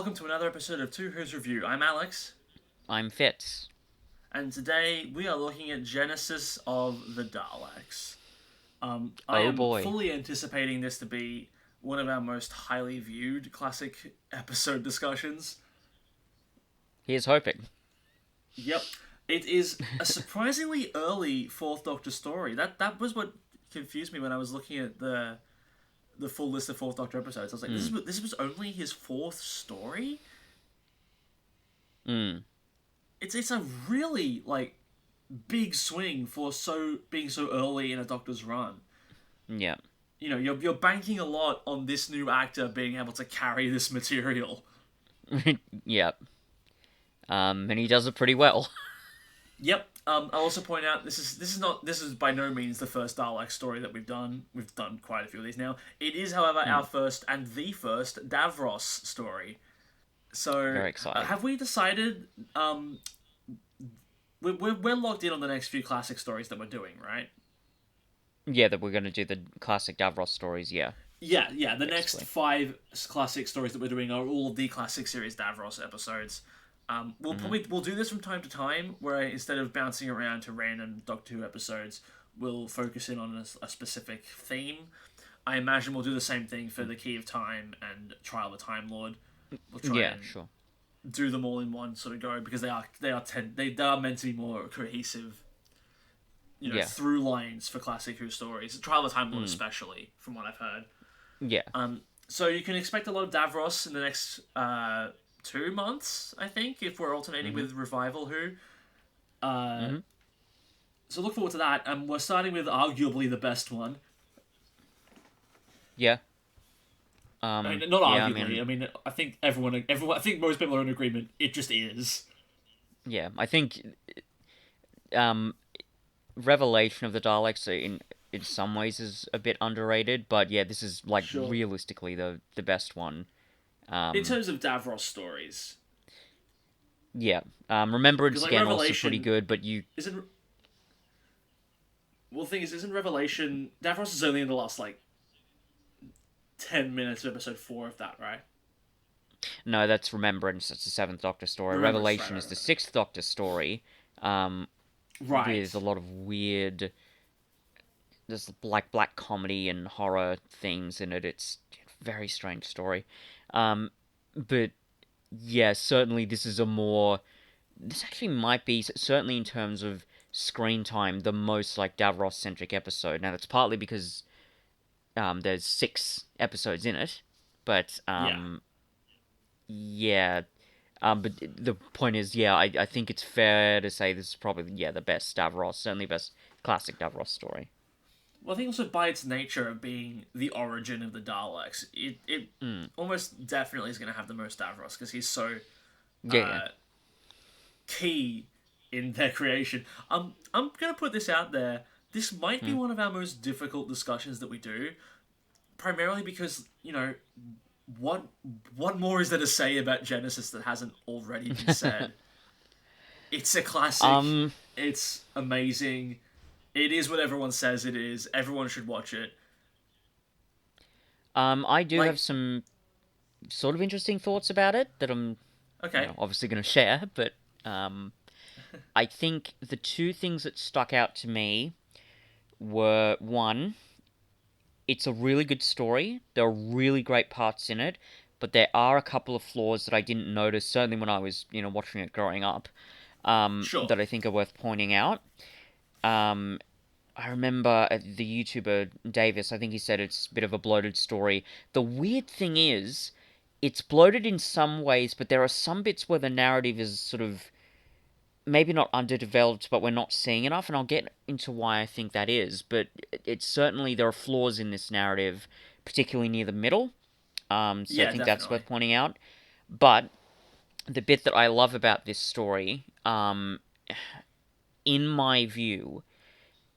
welcome to another episode of Two Who's Review. I'm Alex, I'm Fitz. and today we are looking at Genesis of the Daleks. I Oh am boy. fully anticipating this to be one of our most highly viewed classic episode discussions. Here's hoping. Yep, it is a surprisingly early Fourth Doctor story. That was what confused me when I was looking at the full list of Fourth Doctor episodes. I was like, this was only his fourth story. Mm. It's a really big swing for being so early in a Doctor's run. Yeah. You know, you're banking a lot on this new actor being able to carry this material. Yep. And he does it pretty well. Yep. I'll also point out this is by no means the first Dalek story that we've done. We've done quite a few of these now. It is, however, our first and the first Davros story. So, Very exciting. have we decided? We're locked in on the next few classic stories that we're doing, right? Yeah, that we're gonna do the classic Davros stories. Yeah. Yeah. The next Basically. five classic stories that we're doing are all of the classic series Davros episodes. We'll do this from time to time, where instead of bouncing around to random Doctor Who episodes, we'll focus in on a specific theme. I imagine we'll do the same thing for the Key of Time and Trial of the Time Lord. We'll try Yeah. and Sure. do them all in one sort of go because they are meant to be more cohesive, Yeah. through lines for classic Who stories. Trial of the Time Lord especially, from what I've heard. Yeah. So you can expect a lot of Davros in the next 2 months, I think, if we're alternating with Revival Who. So look forward to that. We're starting with arguably the best one. Yeah. I mean, not Yeah. arguably. I mean, I think everyone. I think most people are in agreement. It just is. Yeah. I think. Um. Revelation of the Daleks in some ways is a bit underrated, but yeah, this is like Sure. realistically the best one. In terms of Davros stories, Yeah. because Remembrance like again also pretty Revelation good, but you. isn't. Well, the thing is, isn't Revelation Davros is only in the last 10 minutes of episode 4 of that, right? No, that's Remembrance. That's the Seventh Doctor story. Remembrance, right, Revelation right, is the right. Sixth Doctor story, with Right. a lot of weird, there's like black comedy and horror themes in it. It's a very strange story, but yeah, certainly this is a more. This actually might be certainly in terms of screen time the most like Davros centric episode. Now that's partly because there's 6 episodes in it, but Yeah. yeah. But the point is, yeah, I think it's fair to say this is probably, yeah, the best Davros, certainly best classic Davros story. Well, I think also by its nature of being the origin of the Daleks, it almost definitely is going to have the most Davros because he's so Yeah, yeah. uh, key in their creation. I'm going to put this out there. This might be one of our most difficult discussions that we do, primarily because what what more is there to say about Genesis that hasn't already been said? It's a classic. um, It's amazing. It is what everyone says it is. Everyone should watch it. I do have Like, some sort of interesting thoughts about it that I'm, okay, obviously going to share, but um, I think the two things that stuck out to me were one, it's a really good story. There are really great parts in it, but there are a couple of flaws that I didn't notice, certainly when I was, watching it growing up, sure. that I think are worth pointing out. Um, I remember the YouTuber Davis, I think he said it's a bit of a bloated story. The weird thing is, it's bloated in some ways, but there are some bits where the narrative is sort of maybe not underdeveloped, but we're not seeing enough, and I'll get into why I think that is. But it's certainly there are flaws in this narrative, particularly near the middle. So I Yeah, think that's definitely. worth pointing out. But the bit that I love about this story, in my view,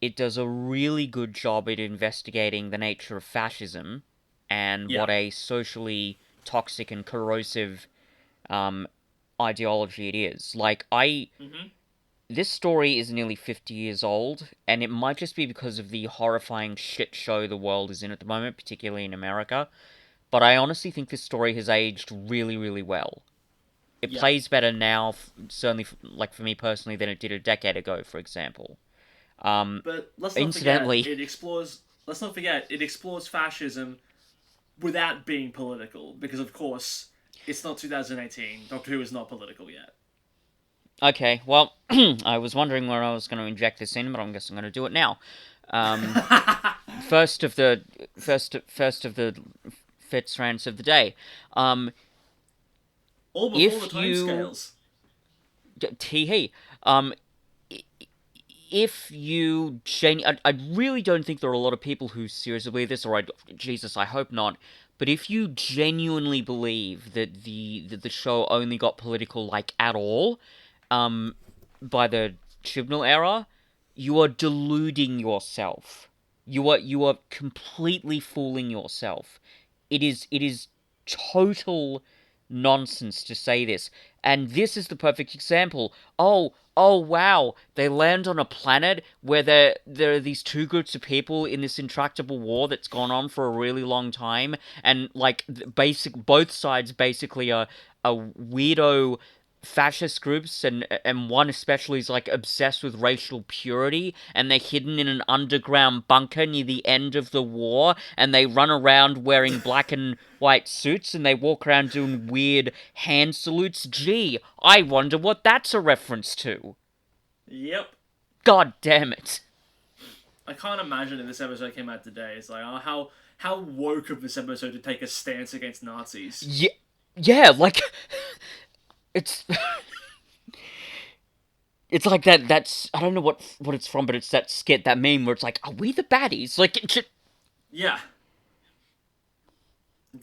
it does a really good job at investigating the nature of fascism and Yeah. what a socially toxic and corrosive um, ideology it is. Hmm. This story is nearly 50 years old, and it might just be because of the horrifying shit show the world is in at the moment, particularly in America. but I honestly think this story has aged really, really well. It Yeah, plays better now, certainly, like for me personally, than it did a decade ago, for example. Um, but let's not forget Incidentally, it explores. Let's not forget it explores fascism without being political, because of course it's not 2018. Doctor Who is not political yet. okay, well, I was wondering where I was going to inject this in, but I guess I'm going to do it now. Um, first of the first of the Fitz rants of the day. Um, All before the if you timescales. tee um, if you I really don't think there are a lot of people who seriously believe this, or Jesus, I hope not. But if you genuinely believe that the show only got political like at all, um, by the Chibnall era, you are deluding yourself. You are completely fooling yourself. It is total nonsense to say this. And this is the perfect example. Oh wow, they land on a planet where there are these two groups of people in this intractable war that's gone on for a really long time, and like both sides basically are weirdo fascist groups, and one especially is like obsessed with racial purity, and they're hidden in an underground bunker near the end of the war, and they run around wearing black and white suits, and they walk around doing weird hand salutes. Gee, I wonder what that's a reference to. Yep. God damn it. I can't imagine if this episode came out today. It's like, oh, how woke of this episode to take a stance against Nazis. Yeah, yeah, like it's it's like that's I don't know what it's from, but it's that skit, that meme where it's like, are we the baddies? Like Yeah.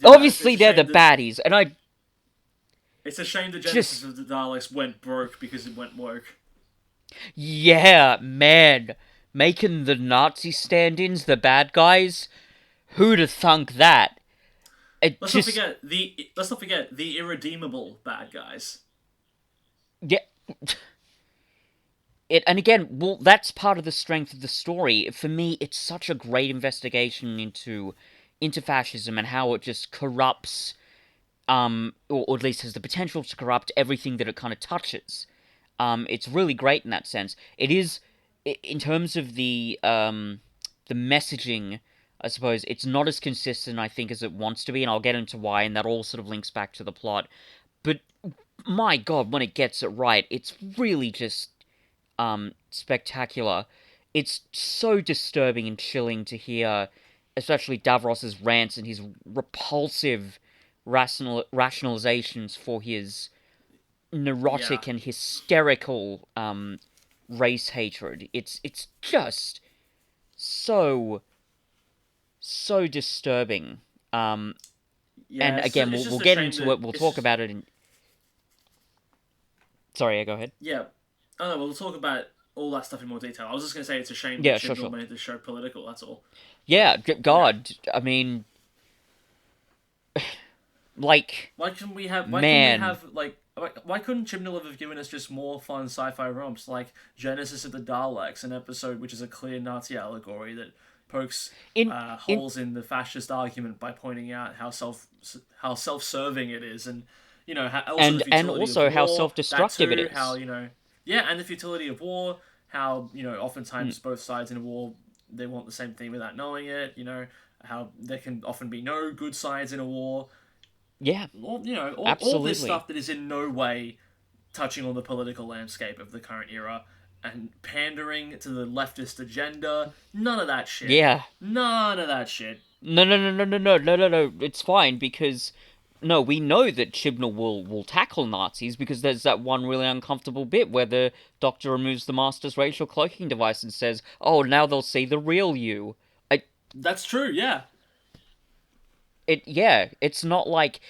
obviously It's a they're the shame that baddies, and I it's a shame the genesis just of the Daleks went broke because it went woke. yeah, man, making the Nazi stand-ins the bad guys. Who'd have thunk that? It just Let's not forget the irredeemable bad guys. yeah. It, and again, well, that's part of the strength of the story. For me, it's such a great investigation into fascism and how it just corrupts, or at least has the potential to corrupt everything that it kind of touches. It's really great in that sense. It is, in terms of the messaging, I suppose it's not as consistent, I think, as it wants to be, and I'll get into why, and that all sort of links back to the plot. But my God, when it gets it right, it's really just spectacular. It's so disturbing and chilling to hear, especially Davros's rants and his repulsive rationalizations for his Yeah. neurotic and hysterical race hatred. It's just so so disturbing. Yeah, And again, it's we'll just a get shame into that it. We'll it's talk just about it. Sorry, yeah, go ahead. yeah. Oh no, we'll talk about all that stuff in more detail. I was just gonna say it's a shame that Yeah, sure, Chibnall sure. made the show political. That's all. But Yeah, yeah, God, I mean, like, why can we have? Why can we man, have like? Why couldn't Chibnall have given us just more fun sci-fi romps like Genesis of the Daleks, an episode which is a clear Nazi allegory that pokes in in holes in the fascist argument by pointing out how self-serving it is, and also the and futility of also how war. That self-destructive it too, how is. yeah, and the futility of war. How Mm, oftentimes both sides in a war they want the same thing without knowing it. How there can often be no good sides in a war. yeah, All this absolutely. stuff that is in no way touching on the political landscape of the current era and pandering to the leftist agenda. None of that shit. Yeah. None of that shit. No, no, no, no, no, no, no, no, no. It's fine because no, we know that Chibnall will tackle Nazis because there's that one really uncomfortable bit where the Doctor removes the Master's racial cloaking device and says, "Oh, now they'll see the real you." I, That's true, yeah. yeah, it's not like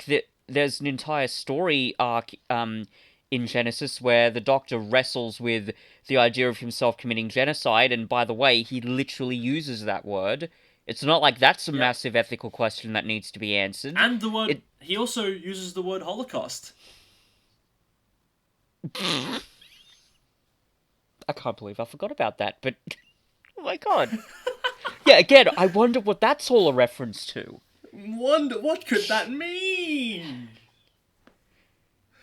that. There's an entire story arc in Genesis where the Doctor wrestles with the idea of himself committing genocide, and by the way, he literally uses that word. It's not like that's a Yep. massive ethical question that needs to be answered. And the word It he also uses the word Holocaust. I can't believe I forgot about that, but oh my God. Yeah, again, I wonder what that's all a reference to. Wonder what could that mean?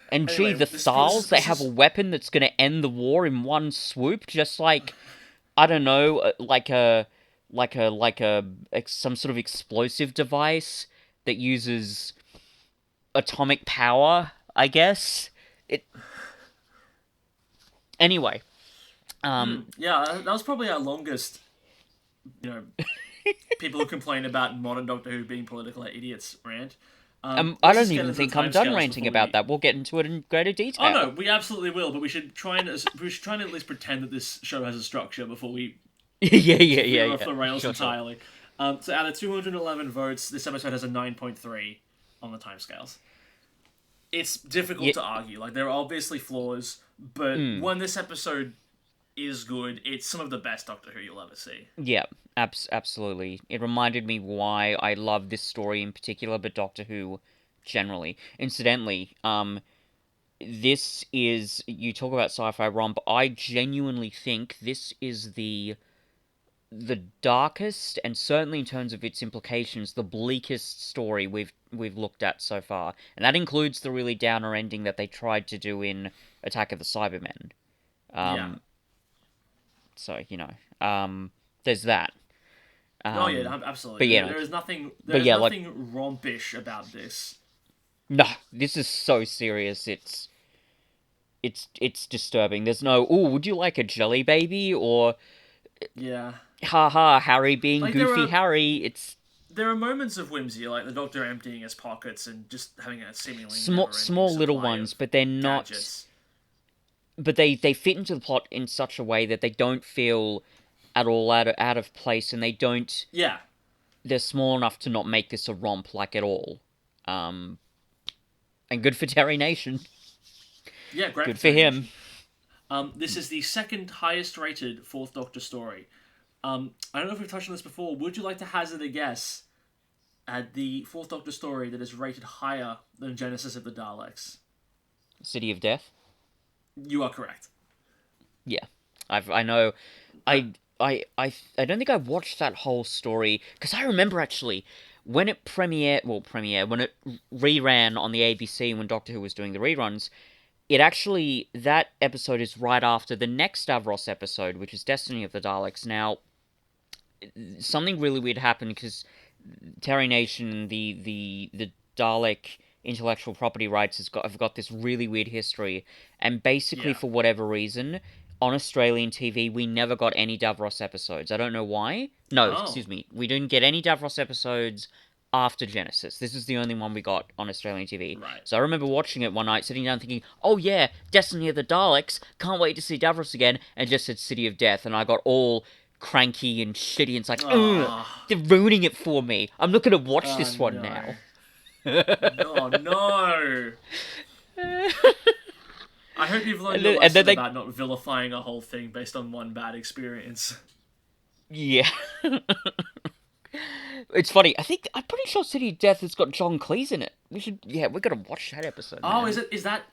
And gee, Anyway, the Thals, they this have a is weapon that's going to end the war in one swoop, just like, I don't know, some sort of explosive device that uses atomic power, I guess. It Anyway, yeah. That was probably our longest, you know, people who complain about modern Doctor Who being political idiots rant. I Let's don't just get even into the think I'm done timescales ranting before about we. that. We'll get into it in greater Oh no, detail. we absolutely will, but we should try and at least pretend that this show has a structure before we veer off Yeah. the rails Sure, sure. entirely. So out of 211 votes, this episode has a 9.3 on the timescales. It's difficult Yeah, to argue. Like, there are obviously flaws, but mm, when this episode is good, it's some of the best Doctor Who you'll ever see. yeah, absolutely. It reminded me why I love this story in particular, but Doctor Who generally. Incidentally, this is, you talk about sci-fi romp. I genuinely think this is the darkest, and certainly in terms of its implications, the bleakest story we've looked at so far, and that includes the really downer ending that they tried to do in Attack of the Cybermen. Yeah. Um, so there's that. Oh yeah, Um, absolutely. but yeah, no, There but is yeah, like nothing rompish about this. no, this is so serious. It's disturbing. There's no, oh, would you like a jelly baby or Yeah. haha Harry being Like goofy Harry. It's there are moments of whimsy, like the Doctor emptying his pockets and just having a seemingly never-ending small little supply ones, of but they're not. gadgets. But they fit into the plot in such a way that they don't feel at all out of place, and they don't. Yeah. They're small enough to not make this a romp like at all. Um, and good for Terry Nation. Yeah, great Good for for Terry him. Nation. This is the second highest rated Fourth Doctor story. I don't know if we've touched on this before. Would you like to hazard a guess at the Fourth Doctor story that is rated higher than Genesis of the Daleks? City of Death. You are correct. Yeah, I know. Uh, I don't think I watched that whole story because I remember actually when it premiered when it reran on the ABC when Doctor Who was doing the reruns. It actually, that episode is right after the next Davros episode, which is Destiny of the Daleks. Now, something really weird happened because Terry Nation, the Dalek intellectual property rights have got this really weird history, and basically yeah. for whatever reason, on Australian TV we never got any Davros episodes. I don't know why. No, Oh, excuse me, we didn't get any Davros episodes after Genesis. This is the only one we got on Australian TV. right. So I remember watching it one night, sitting down thinking, "Oh yeah, Destiny of the Daleks! Can't wait to see Davros again." And just said City of Death, and I got all cranky and shitty, and it's like, ugh, Oh, they're ruining it for me. I'm not gonna watch oh this one no. now. Oh no. I hope you've learned and your then, and then lesson they, about not vilifying a whole thing based on one bad experience. yeah. It's funny. I'm pretty sure City of Death has got John Cleese in it. We're gonna watch that episode, Oh, man. is that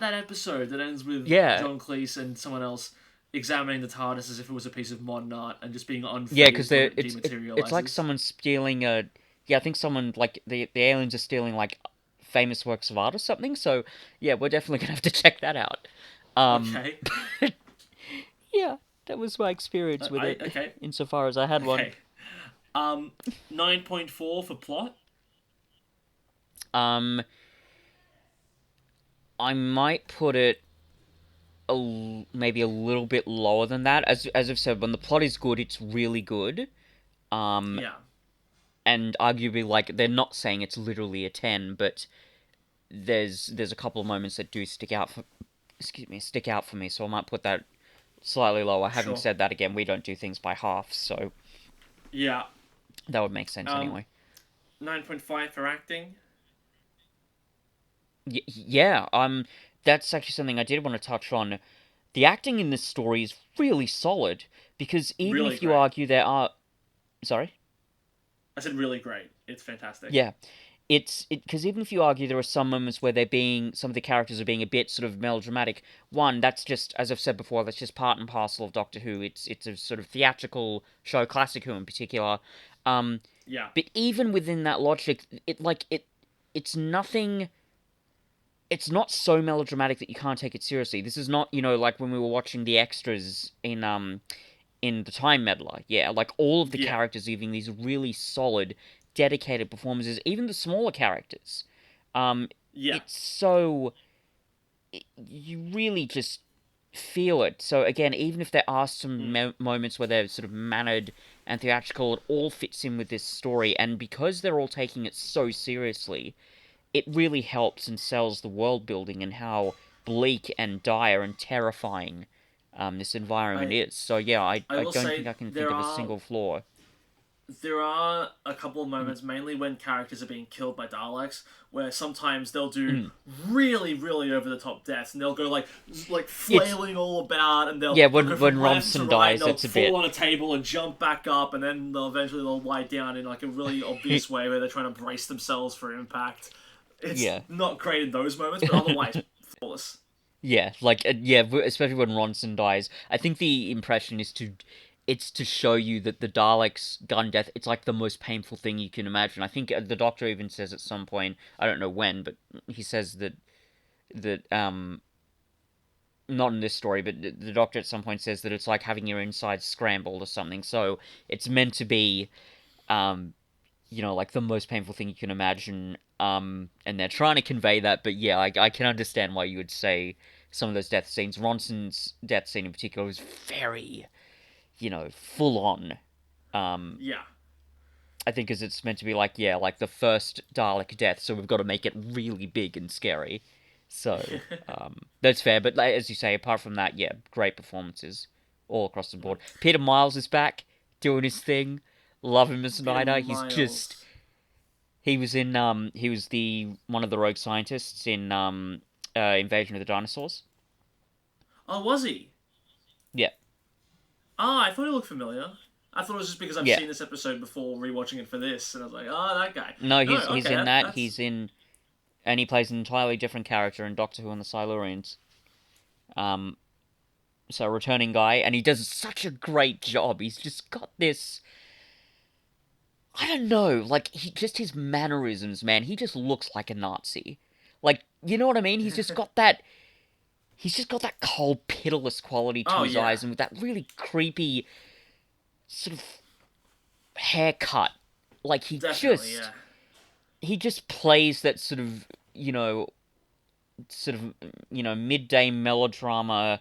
episode that ends with Yeah, John Cleese and someone else examining the TARDIS as if it was a piece of modern art and just being yeah, because unfazed when it it's like dematerializes? someone stealing a. Yeah, I think someone like the aliens are stealing like famous works of art or something. So yeah, we're definitely gonna have to check that out. Um, Okay. yeah, that was my experience with I it, okay. insofar as I had one. Okay. Um 9.4 for plot. Um, I might put it maybe a little bit lower than that. As I've said, when the plot is good, it's really good. Um, Yeah. and arguably, like they're not saying it's literally a 10, but there's a couple of moments that do stick out for me. So I might put that slightly lower. Having Sure. said that, again, we don't do things by half, so Yeah. that would make sense Um anyway. 9.5 for acting. Yeah, that's actually something I did want to touch on. The acting in this story is really solid because even Really if you great. argue there are, sorry, I said really great. It's fantastic. yeah, it's because even if you argue there are some moments where some of the characters are being a bit sort of melodramatic. One, that's just, as I've said before, that's just part and parcel of Doctor Who. It's a sort of theatrical show, classic Who in particular. Yeah. But even within that logic, it's nothing. It's not so melodramatic that you can't take it seriously. This is not, like when we were watching the extras in the Time Meddler. Yeah, like all of the Yeah. characters giving these really solid, dedicated performances. Even the smaller characters. Um, Yeah. it's so you really just feel it. So again, even if there are some Mm. moments where they're sort of mannered and theatrical, it all fits in with this story. And because they're all taking it so seriously, it really helps and sells the world building and how bleak and dire and terrifying this environment I is. So yeah, I I will don't think say I can think of a single flaw. there are a couple of Mm, moments, mainly when characters are being killed by Daleks, where sometimes they'll do mm. really, really over the top deaths, and they'll go like It's flailing all about, and yeah, they'll go when from left to Ronson right, and dies, they'll that's a fall bit on a table and jump back up, and then they'll lie down in like a really obvious way where they're trying to brace themselves for impact. It's yeah. not great in those moments, but otherwise flawless. Yeah, like yeah, especially when Ronson dies. I think the impression is it's to show you that the Daleks' gun death, it's like the most painful thing you can imagine. I think the Doctor even says at some point, I don't know when, but he says that not in this story, but the Doctor at some point says that it's like having your insides scrambled or something. So it's meant to be um like the most painful thing you can imagine. And they're trying to convey that, but yeah, I can understand why you would say some of those death scenes. Ronson's death scene in particular was very, full on. Um, Yeah. I think as it's meant to be like, yeah, like the first Dalek death, so we've got to make it really big and scary. So, that's fair, but like, as you say, apart from that, yeah, great performances all across the board. Peter Miles is back, doing his thing. Love him as Peter Nighter. He's just Miles. he was the one of the rogue scientists in Invasion of the Dinosaurs. Oh, was he? Yeah, Ah, I thought he looked familiar. I thought it was just because I've yeah. seen this episode before rewatching it for this, and I was like, oh, that guy. No, No, he's okay, in that. that's He's in, and he plays an entirely different character in Doctor Who and the Silurians. Um, so a returning guy, and he does such a great job. He's just got this. I don't know, like he just his mannerisms, man. He just looks like a Nazi. Like, you know what I mean? He's just got that cold, pitiless quality to oh his yeah, eyes, and with that really creepy sort of haircut. Like definitely yeah. he just plays that sort of sort of midday melodrama,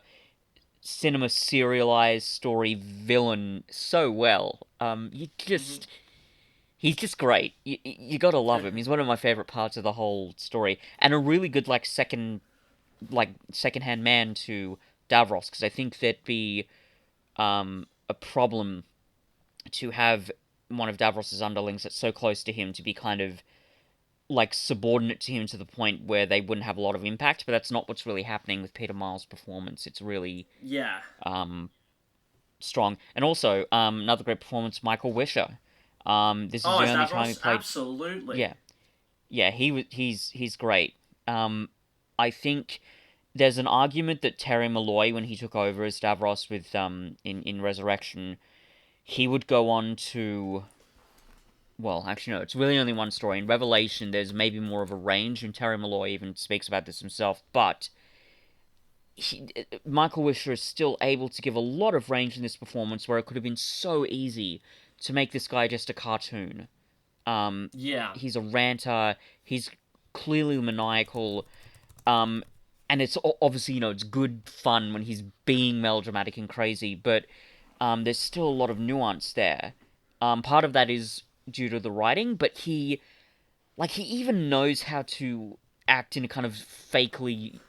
cinema serialized story villain so well. Hmm. He's just great. You gotta love him. He's one of my favorite parts of the whole story, and a really good second hand man to Davros, because I think that'd be a problem to have one of Davros's underlings that's so close to him to be kind of like subordinate to him to the point where they wouldn't have a lot of impact. But that's not what's really happening with Peter Miles' performance. It's really Yeah. um, strong, and also another great performance, Michael Wisher. This is Oh, the is only that time he Ross? played. Absolutely. Yeah, yeah, he's great. I think there's an argument that Terry Malloy, when he took over as Davros with in Resurrection, he would go on to, well, actually no, it's really only one story. In Revelation, there's maybe more of a range, and Terry Malloy even speaks about this himself. But Michael Wisher is still able to give a lot of range in this performance, where it could have been so easy to make this guy just a cartoon. Um, Yeah. he's a ranter. He's clearly maniacal. Um, and it's obviously, it's good fun when he's being melodramatic and crazy, but there's still a lot of nuance there. Part of that is due to the writing, but he even knows how to act in a kind of fakely,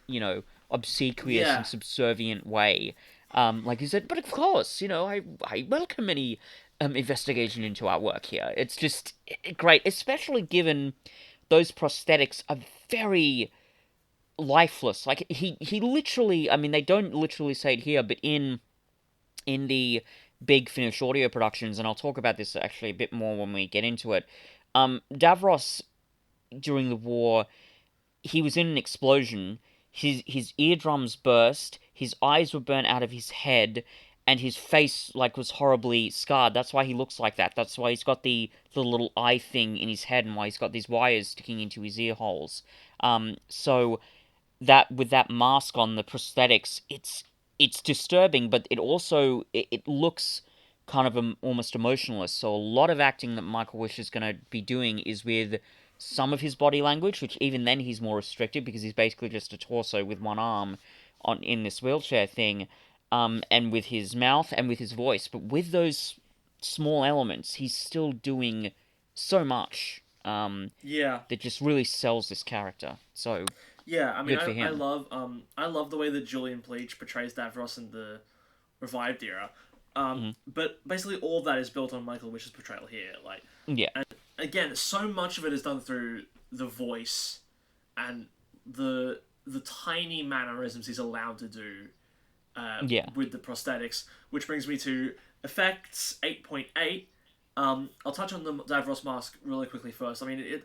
obsequious Yeah. and subservient way. Like he said, but of course, I welcome any investigation into our work here. It's just great, especially given those prosthetics are very lifeless. Like he literally, I mean, they don't literally say it here, but in the big Finnish audio productions, and I'll talk about this actually a bit more when we get into it. Davros during the war, he was in an explosion. His eardrums burst. His eyes were burnt out of his head, and his face like was horribly scarred. That's why he looks like that. That's why he's got the little eye thing in his head, and why he's got these wires sticking into his ear holes. So that with that mask on, the prosthetics, it's disturbing, but it looks kind of almost emotionless. So a lot of acting that Michael Wish is going to be doing is with some of his body language, which even then he's more restricted because he's basically just a torso with one arm on in this wheelchair thing, and with his mouth and with his voice. But with those small elements, he's still doing so much Yeah. that just really sells this character. So Yeah, I mean, good for him. I love the way that Julian Bleach portrays Davros in the revived era. Hmm. But basically, all of that is built on Michael Wish's portrayal here. Like, Yeah, and again, so much of it is done through the voice and the tiny mannerisms he's allowed to do yeah, with the prosthetics. Which brings me to effects 8.8. I'll touch on the Davros mask really quickly first. I mean,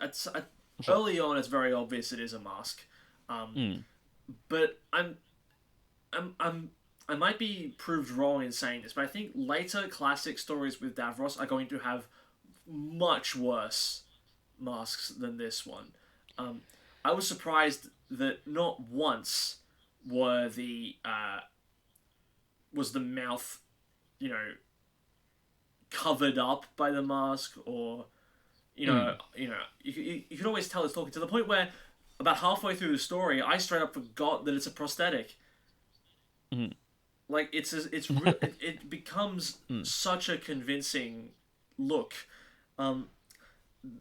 sure. early on, it's very obvious it is a mask. Um, Mm, but I'm I might be proved wrong in saying this, but I think later classic stories with Davros are going to have much worse masks than this one. Um, I was surprised that not once were the was the mouth, you know, covered up by the mask, or mm, you can always tell it's talking, to the point where about halfway through the story, I straight up forgot that it's a prosthetic. mm, Like it's real. It becomes mm, such a convincing look. Um,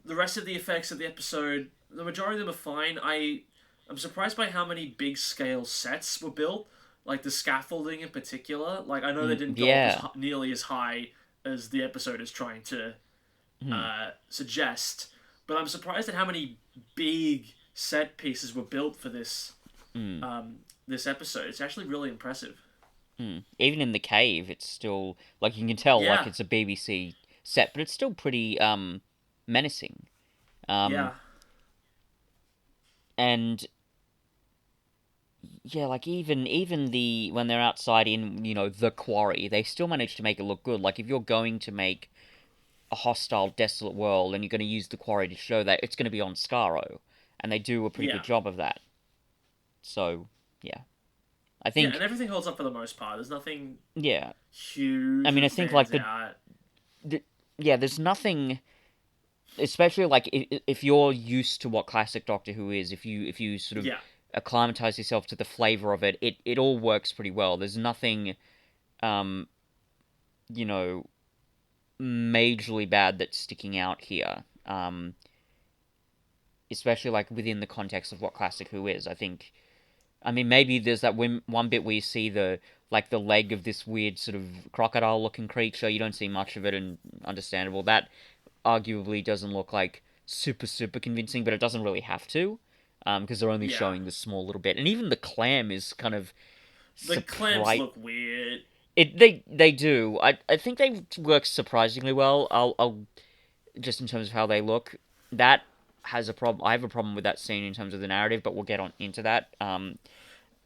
the rest of the effects of the episode, the majority of them are fine. I'm surprised by how many big scale sets were built, like the scaffolding in particular. Like I know they didn't go up yeah. nearly as high as the episode is trying to Mm, suggest, but I'm surprised at how many big set pieces were built for mm, this episode. It's actually really impressive. mm. Even in the cave, it's still like you can tell like Yeah, it's a BBC set, but it's still pretty menacing. Um, yeah, and yeah, like even the when they're outside in the quarry, they still manage to make it look good. Like if you're going to make a hostile, desolate world and you're going to use the quarry to show that, it's going to be on Skaro, and they do a pretty good yeah. job of that. So yeah, I Yeah, and think everything holds up for the most part. There's nothing yeah. I huge mean, I that think stands like out. yeah, there's nothing, especially like if you're used to what classic Doctor Who is, if you sort of Yeah, acclimatize yourself to the flavor of it, it all works pretty well. There's nothing, um, you know, majorly bad that's sticking out here. Especially like within the context of what classic Who is. I think. I mean, maybe there's that one bit where you see the leg of this weird sort of crocodile looking creature. You don't see much of it, and understandable. That arguably doesn't look like super convincing, but it doesn't really have to, because they're only yeah. showing this small little bit. And even the clam is kind of The clams surprise. look weird. They do. I think they work surprisingly well. I'll just in terms of how they look. That has a problem. I have a problem with that scene in terms of the narrative, but we'll get on into that. I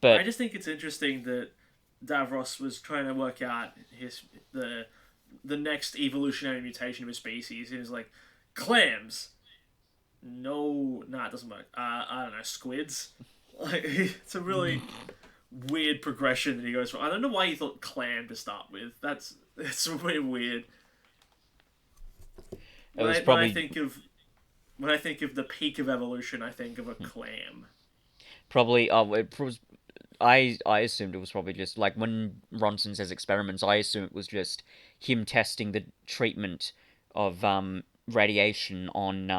But just think it's interesting that Davros was trying to work out the next evolutionary mutation of a species. He was like, clams. No, nah, it doesn't work. I don't know, squids. Like it's a really weird progression that he goes from. I don't know why he thought clam to start with. It's really weird. it When was I when I probably think of when I think of the peak of evolution, I think of a clam. probably it was I assumed it was probably just like when Ronson says experiments, I assume it was just him testing the treatment of radiation on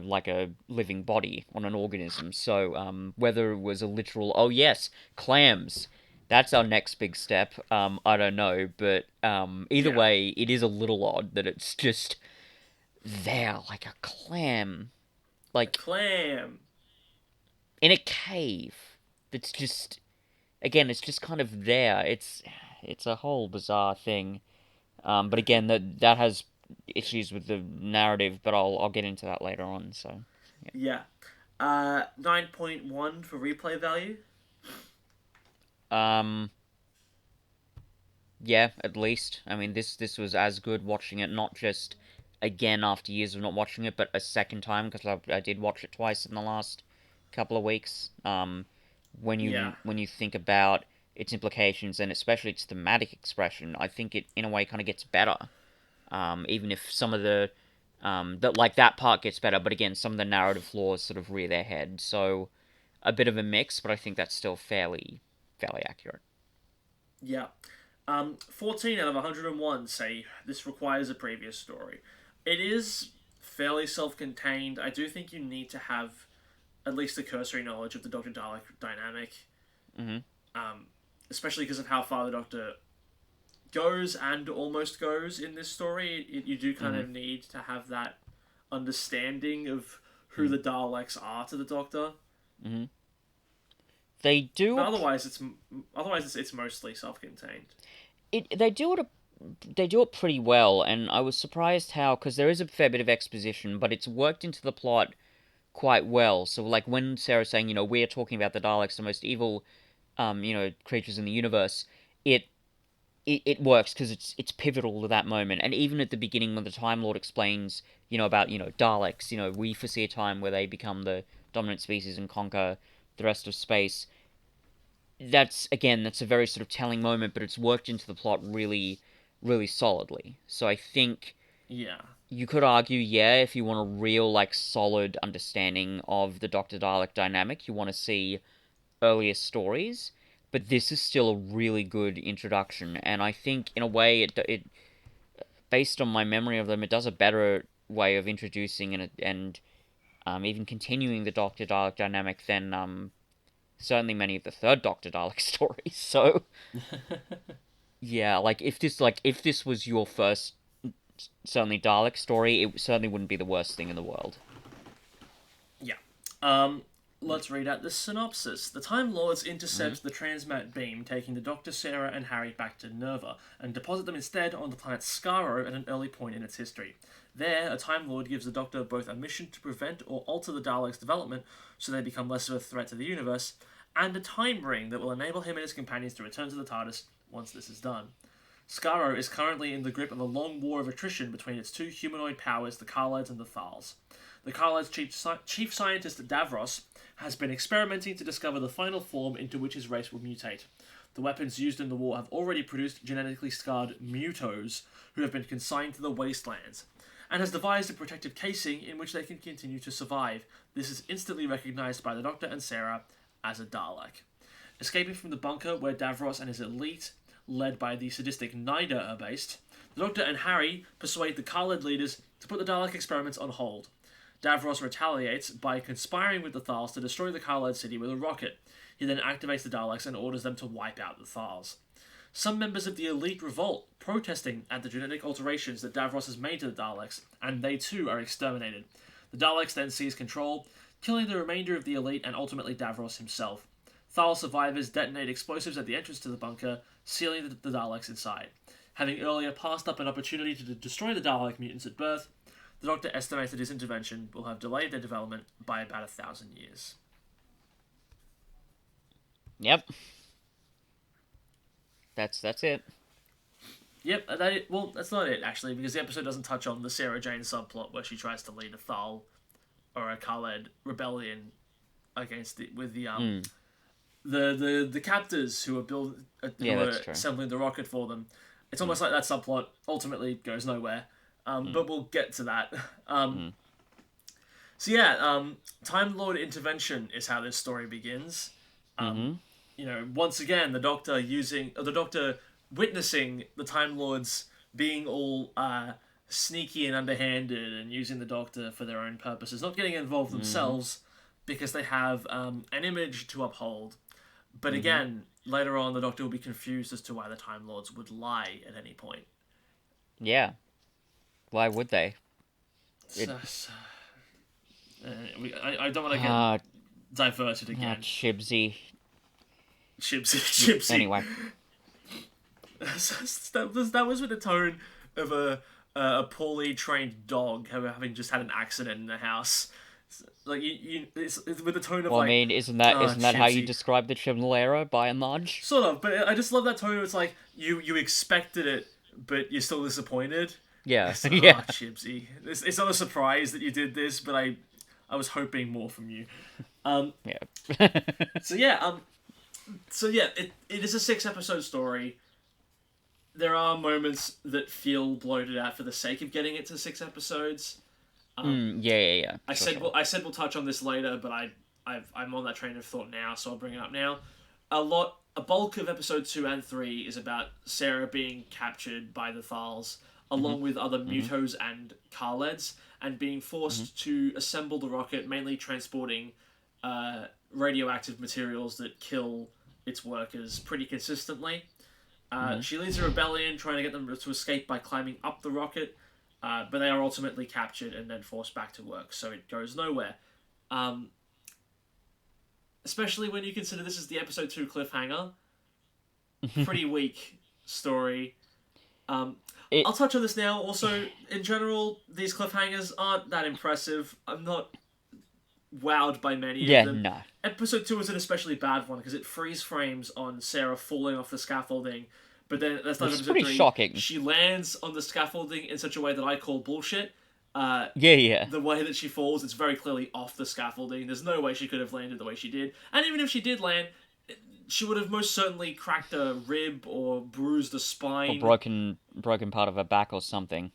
like a living body on an organism. So whether it was a literal oh yes, clams, that's our next big step. I don't know, but either Yeah, way, it is a little odd that it's just there like a clam, a like clam. in a cave. That's just again, it's just kind of there. It's a whole bizarre thing. But again, that has issues with the narrative, but I'll get into that later on. So yeah. Yeah. 9.1 for replay value. Um, yeah, at least. I mean, this was as good watching it, not just again after years of not watching it, but a second time because I did watch it twice in the last couple of weeks. Yeah, When you think about its implications and especially its thematic expression, I think it in a way kind of gets better. Even if some of the that like that part gets better, but again, some of the narrative flaws sort of rear their head. So a bit of a mix, but I think that's still fairly accurate. yeah. 14 out of 101 say this requires a previous story. It is fairly self contained. I do think you need to have at least a cursory knowledge of the Doctor Dalek dynamic, Mm-hmm. um, especially because of how far the Doctor goes and almost goes in this story. You do kind Mm-hmm. of need to have that understanding of who the Daleks are to the Doctor. Mm-hmm. They do But a otherwise it's mostly self-contained. it they do it pretty well, and I was surprised how because there is a fair bit of exposition, but it's worked into the plot quite well. So like when Sarah's saying, we're talking about the Daleks, the most evil, creatures in the universe, it it works because it's pivotal to that moment. And even at the beginning when the Time Lord explains, about Daleks, we foresee a time where they become the dominant species and conquer the rest of space. That's a very sort of telling moment, but it's worked into the plot really, really solidly. So I think Yeah, you could argue, yeah, if you want a real like solid understanding of the Doctor Dalek dynamic, you want to see earlier stories. But this is still a really good introduction, and I think in a way it based on my memory of them, it does a better way of introducing and even continuing the Doctor Dalek dynamic than certainly many of the third Doctor Dalek stories. So yeah, if this was your first certainly Dalek story, it certainly wouldn't be the worst thing in the world. yeah. Um, let's read out the synopsis. The Time Lords Mm-hmm. intercept the transmat beam, taking the Doctor, Sarah, and Harry back to Nerva, and deposit them instead on the planet Skaro at an early point in its history. There, a Time Lord gives the Doctor both a mission to prevent or alter the Daleks' development so they become less of a threat to the universe, and a time ring that will enable him and his companions to return to the TARDIS once this is done. Skaro is currently in the grip of a long war of attrition between its two humanoid powers, the Carlides and the Thals. The Carlides' chief scientist, Davros, has been experimenting to discover the final form into which his race will mutate. The weapons used in the war have already produced genetically scarred mutos, who have been consigned to the wastelands, and has devised a protective casing in which they can continue to survive. This is instantly recognized by the Doctor and Sarah as a Dalek. Escaping from the bunker where Davros and his elite, led by the sadistic Nida, are based, the Doctor and Harry persuade the Khaled leaders to put the Dalek experiments on hold. Davros retaliates by conspiring with the Thals to destroy the Khaled city with a rocket. He then activates the Daleks and orders them to wipe out the Thals. Some members of the elite revolt, protesting at the genetic alterations that Davros has made to the Daleks, and they too are exterminated. The Daleks then seize control, killing the remainder of the elite and ultimately Davros himself. Thal survivors detonate explosives at the entrance to the bunker, sealing the Daleks inside. Having earlier passed up an opportunity to destroy the Dalek mutants at birth, the Doctor estimates that his intervention will have delayed their development by about 1,000 years. Yep, that's it. Yep, well, that's not it actually, because the episode doesn't touch on the Sarah Jane subplot where she tries to lead a Thal or a Khaled rebellion against Mm. the captors Yeah, who are that's true. assembling the rocket for them. It's Mm. almost like that subplot ultimately goes nowhere. Mm. But we'll get to that. Um, Mm. so yeah, Time Lord intervention is how this story begins. Um, Mm-hmm. Once again, the Doctor witnessing the Time Lords being all sneaky and underhanded and using the Doctor for their own purposes, not getting involved Mm-hmm. themselves because they have an image to uphold. But Mm-hmm. again, later on, the Doctor will be confused as to why the Time Lords would lie at any point. Yeah. Why would they? It. So, I don't want to get Ah. diverted again. Chibsy. Chipsy, Yeah. Chipsy. Anyway. That was with the tone of a poorly trained dog having just had an accident in the house. Like it's with the tone of Well, I like, mean, isn't that how you Chibsy. describe the Chimnera by and large? Sort of, but I just love that tone. Where it's like you expected it, but you're still disappointed. Yeah, It's yeah, Chibsy. It's not a surprise that you did this, but I was hoping more from you. Um, yeah. so yeah, so yeah, it is a 6 episode story. There are moments that feel bloated out for the sake of getting it to 6 episodes. Yeah, yeah, yeah. Sure, sure. I said we'll touch on this later, but I'm on that train of thought now, so I'll bring it up now. A bulk of episode 2 and 3 is about Sarah being captured by the Thals, along with other Mutos and Khaleds, and being forced to assemble the rocket, mainly transporting radioactive materials that kill its workers pretty consistently. She leads a rebellion, trying to get them to escape by climbing up the rocket, but they are ultimately captured and then forced back to work, so it goes nowhere. Especially when you consider this is the episode 2 cliffhanger. Pretty weak story. It, I'll touch on this now. Also, in general, these cliffhangers aren't that impressive. I'm not wowed by many yeah, of them. no. Episode 2 is an especially bad one because it freeze frames on Sarah falling off the scaffolding, but then that's not Which is episode pretty 3. shocking. She lands on the scaffolding in such a way that I call bullshit. Yeah, yeah. The way that she falls, it's very clearly off the scaffolding. There's no way she could have landed the way she did. And even if she did land, she would have most certainly cracked a rib or bruised a Or spine. broken part of her back or something.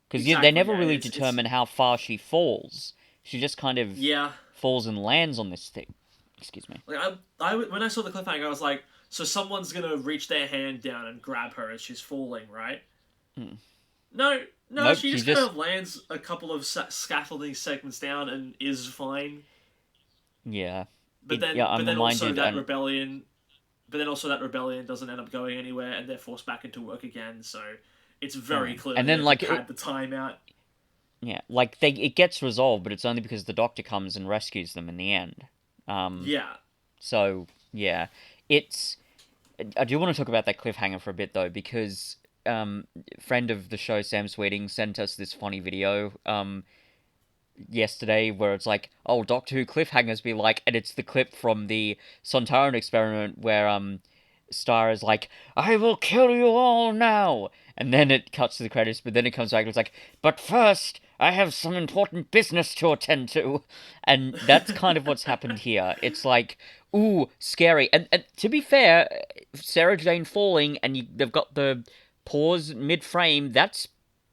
Because Exactly, they never yeah, really it's determine how far she falls. She just kind of yeah. falls and lands on this thing. Excuse me. Like when I saw the cliffhanger, I was like, so someone's gonna reach their hand down and grab her as she's falling, right? No, Nope, she she just kind of lands a couple of scaffolding segments down and is fine. Yeah. But then, yeah, I'm but then also reminded. that rebellion. But then also that rebellion doesn't end up going anywhere, and they're forced back into work again. So it's very clear And then, that like, they had the time out. Yeah, like it gets resolved, but it's only because the doctor comes and rescues them in the end. Yeah. So yeah, it's. I do want to talk about that cliffhanger for a bit though, because friend of the show Sam Sweeting sent us this funny video yesterday where it's like, oh, Doctor Who cliffhangers be like, and it's the clip from the Sontaran experiment where Star is like, I will kill you all now, and then it cuts to the credits, but then it comes back and it's like, but first I have some important business to attend to, and that's kind of what's happened here. It's like, ooh, scary, and to be fair, Sarah Jane falling and they've got the pause mid-frame, that's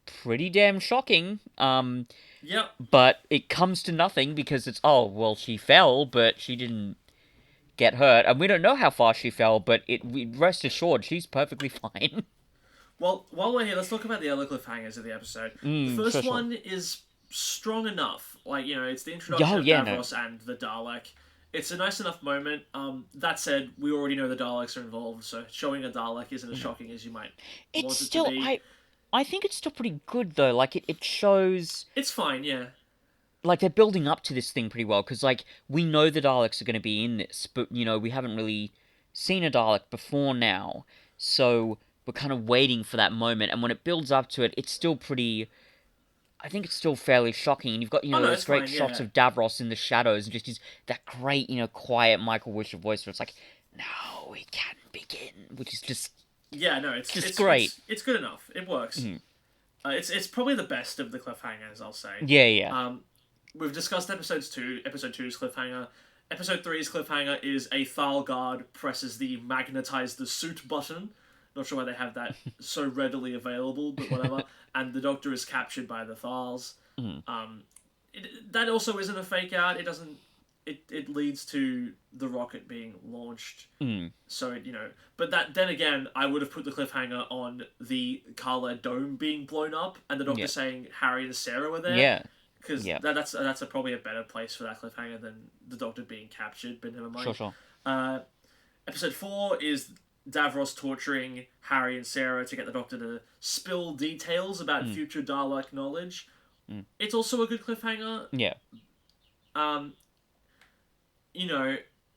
pretty damn shocking. Yep. But it comes to nothing because it's, oh, well, she fell, but she didn't get hurt. And we don't know how far she fell, but rest assured, she's perfectly fine. Well, while we're here, let's talk about the other cliffhangers of the episode. The first sure. one is strong enough. Like, it's the introduction of Davros and the Dalek. It's a nice enough moment. That said, we already know the Daleks are involved, so showing a Dalek isn't as shocking as you might want it to be. I think it's still pretty good, though. Like, it shows... It's fine, yeah. Like, they're building up to this thing pretty well, because, like, we know the Daleks are going to be in this, but, we haven't really seen a Dalek before now, so we're kind of waiting for that moment, and when it builds up to it, it's still pretty... I think it's still fairly shocking, and you've got, those great shots of Davros in the shadows, and just that great, quiet Michael Wisher voice where it's like, now we can begin, which is just... Yeah, no, it's great. It's good enough. It works. It's probably the best of the cliffhangers, I'll say. Yeah, yeah. We've discussed episode 2's cliffhanger. Episode 3's cliffhanger is a Thal guard presses the magnetize the suit button. Not sure why they have that so readily available, but whatever. And the Doctor is captured by the Thals. That also isn't a fake out. It doesn't. It leads to the rocket being launched. So but then again, I would have put the cliffhanger on the Kala dome being blown up and the Doctor saying Harry and Sarah were there. Yeah. Because that's probably a better place for that cliffhanger than the Doctor being captured, but never mind. Sure. Episode 4 is Davros torturing Harry and Sarah to get the Doctor to spill details about future Dalek knowledge. It's also a good cliffhanger. Yeah.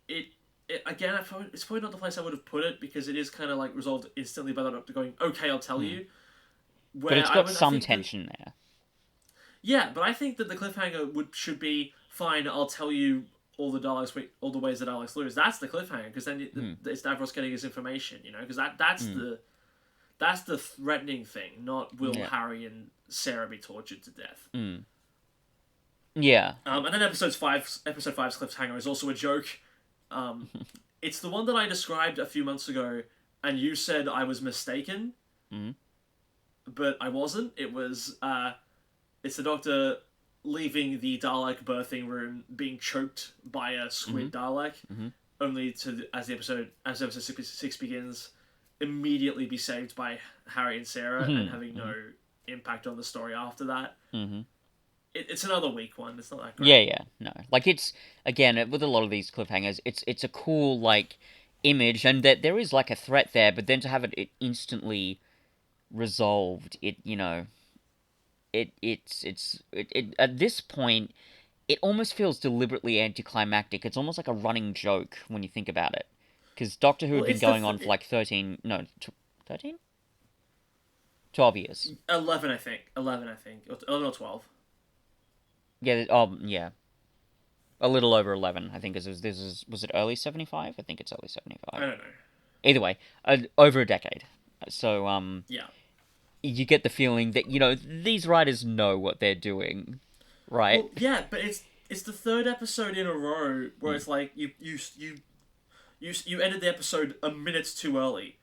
It again, it's probably not the place I would have put it because it is kind of like resolved instantly by the Doctor going, "Okay, I'll tell you." But it's got some tension there. Yeah, but I think that the cliffhanger should be fine, I'll tell you all the ways that Daleks lose. That's the cliffhanger, because then it's Davros getting his information, because that's the threatening thing, not will Yeah. Harry and Sarah be tortured to death. Yeah. And then episode five's cliffhanger is also a joke. It's the one that I described a few months ago, and you said I was mistaken, but I wasn't. It's the Doctor leaving the Dalek birthing room, being choked by a squid Dalek, only to, as episode 6 begins, immediately be saved by Harry and Sarah, and having no impact on the story after that. It's another weak one. It's not that great. Yeah, no. Like, it's, again, with a lot of these cliffhangers, it's a cool, like, image, and that there is, like, a threat there, but then to have it instantly resolved, at this point, it almost feels deliberately anticlimactic. It's almost like a running joke when you think about it. Because Doctor Who had been going on for, like, 13... No, 13? 12 years. 11, I think. 11 or 12. Yeah. A little over 11, I think. Was it early 75? I think it's early 75. I don't know. Either way, over a decade. So, Yeah. you get the feeling that, these writers know what they're doing, right? Well, yeah, but it's the third episode in a row where it's like you ended the episode a minute too early.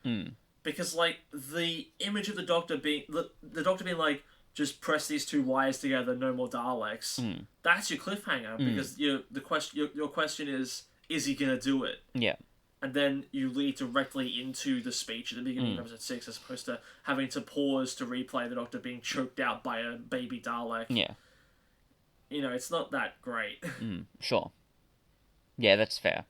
Because, like, the image of the Doctor being like, just press these two wires together, no more Daleks. That's your cliffhanger, because your question is he gonna do it? Yeah. And then you lead directly into the speech at the beginning of episode 6, as opposed to having to pause to replay the Doctor being choked out by a baby Dalek. Yeah. It's not that great. Sure. Yeah, that's fair.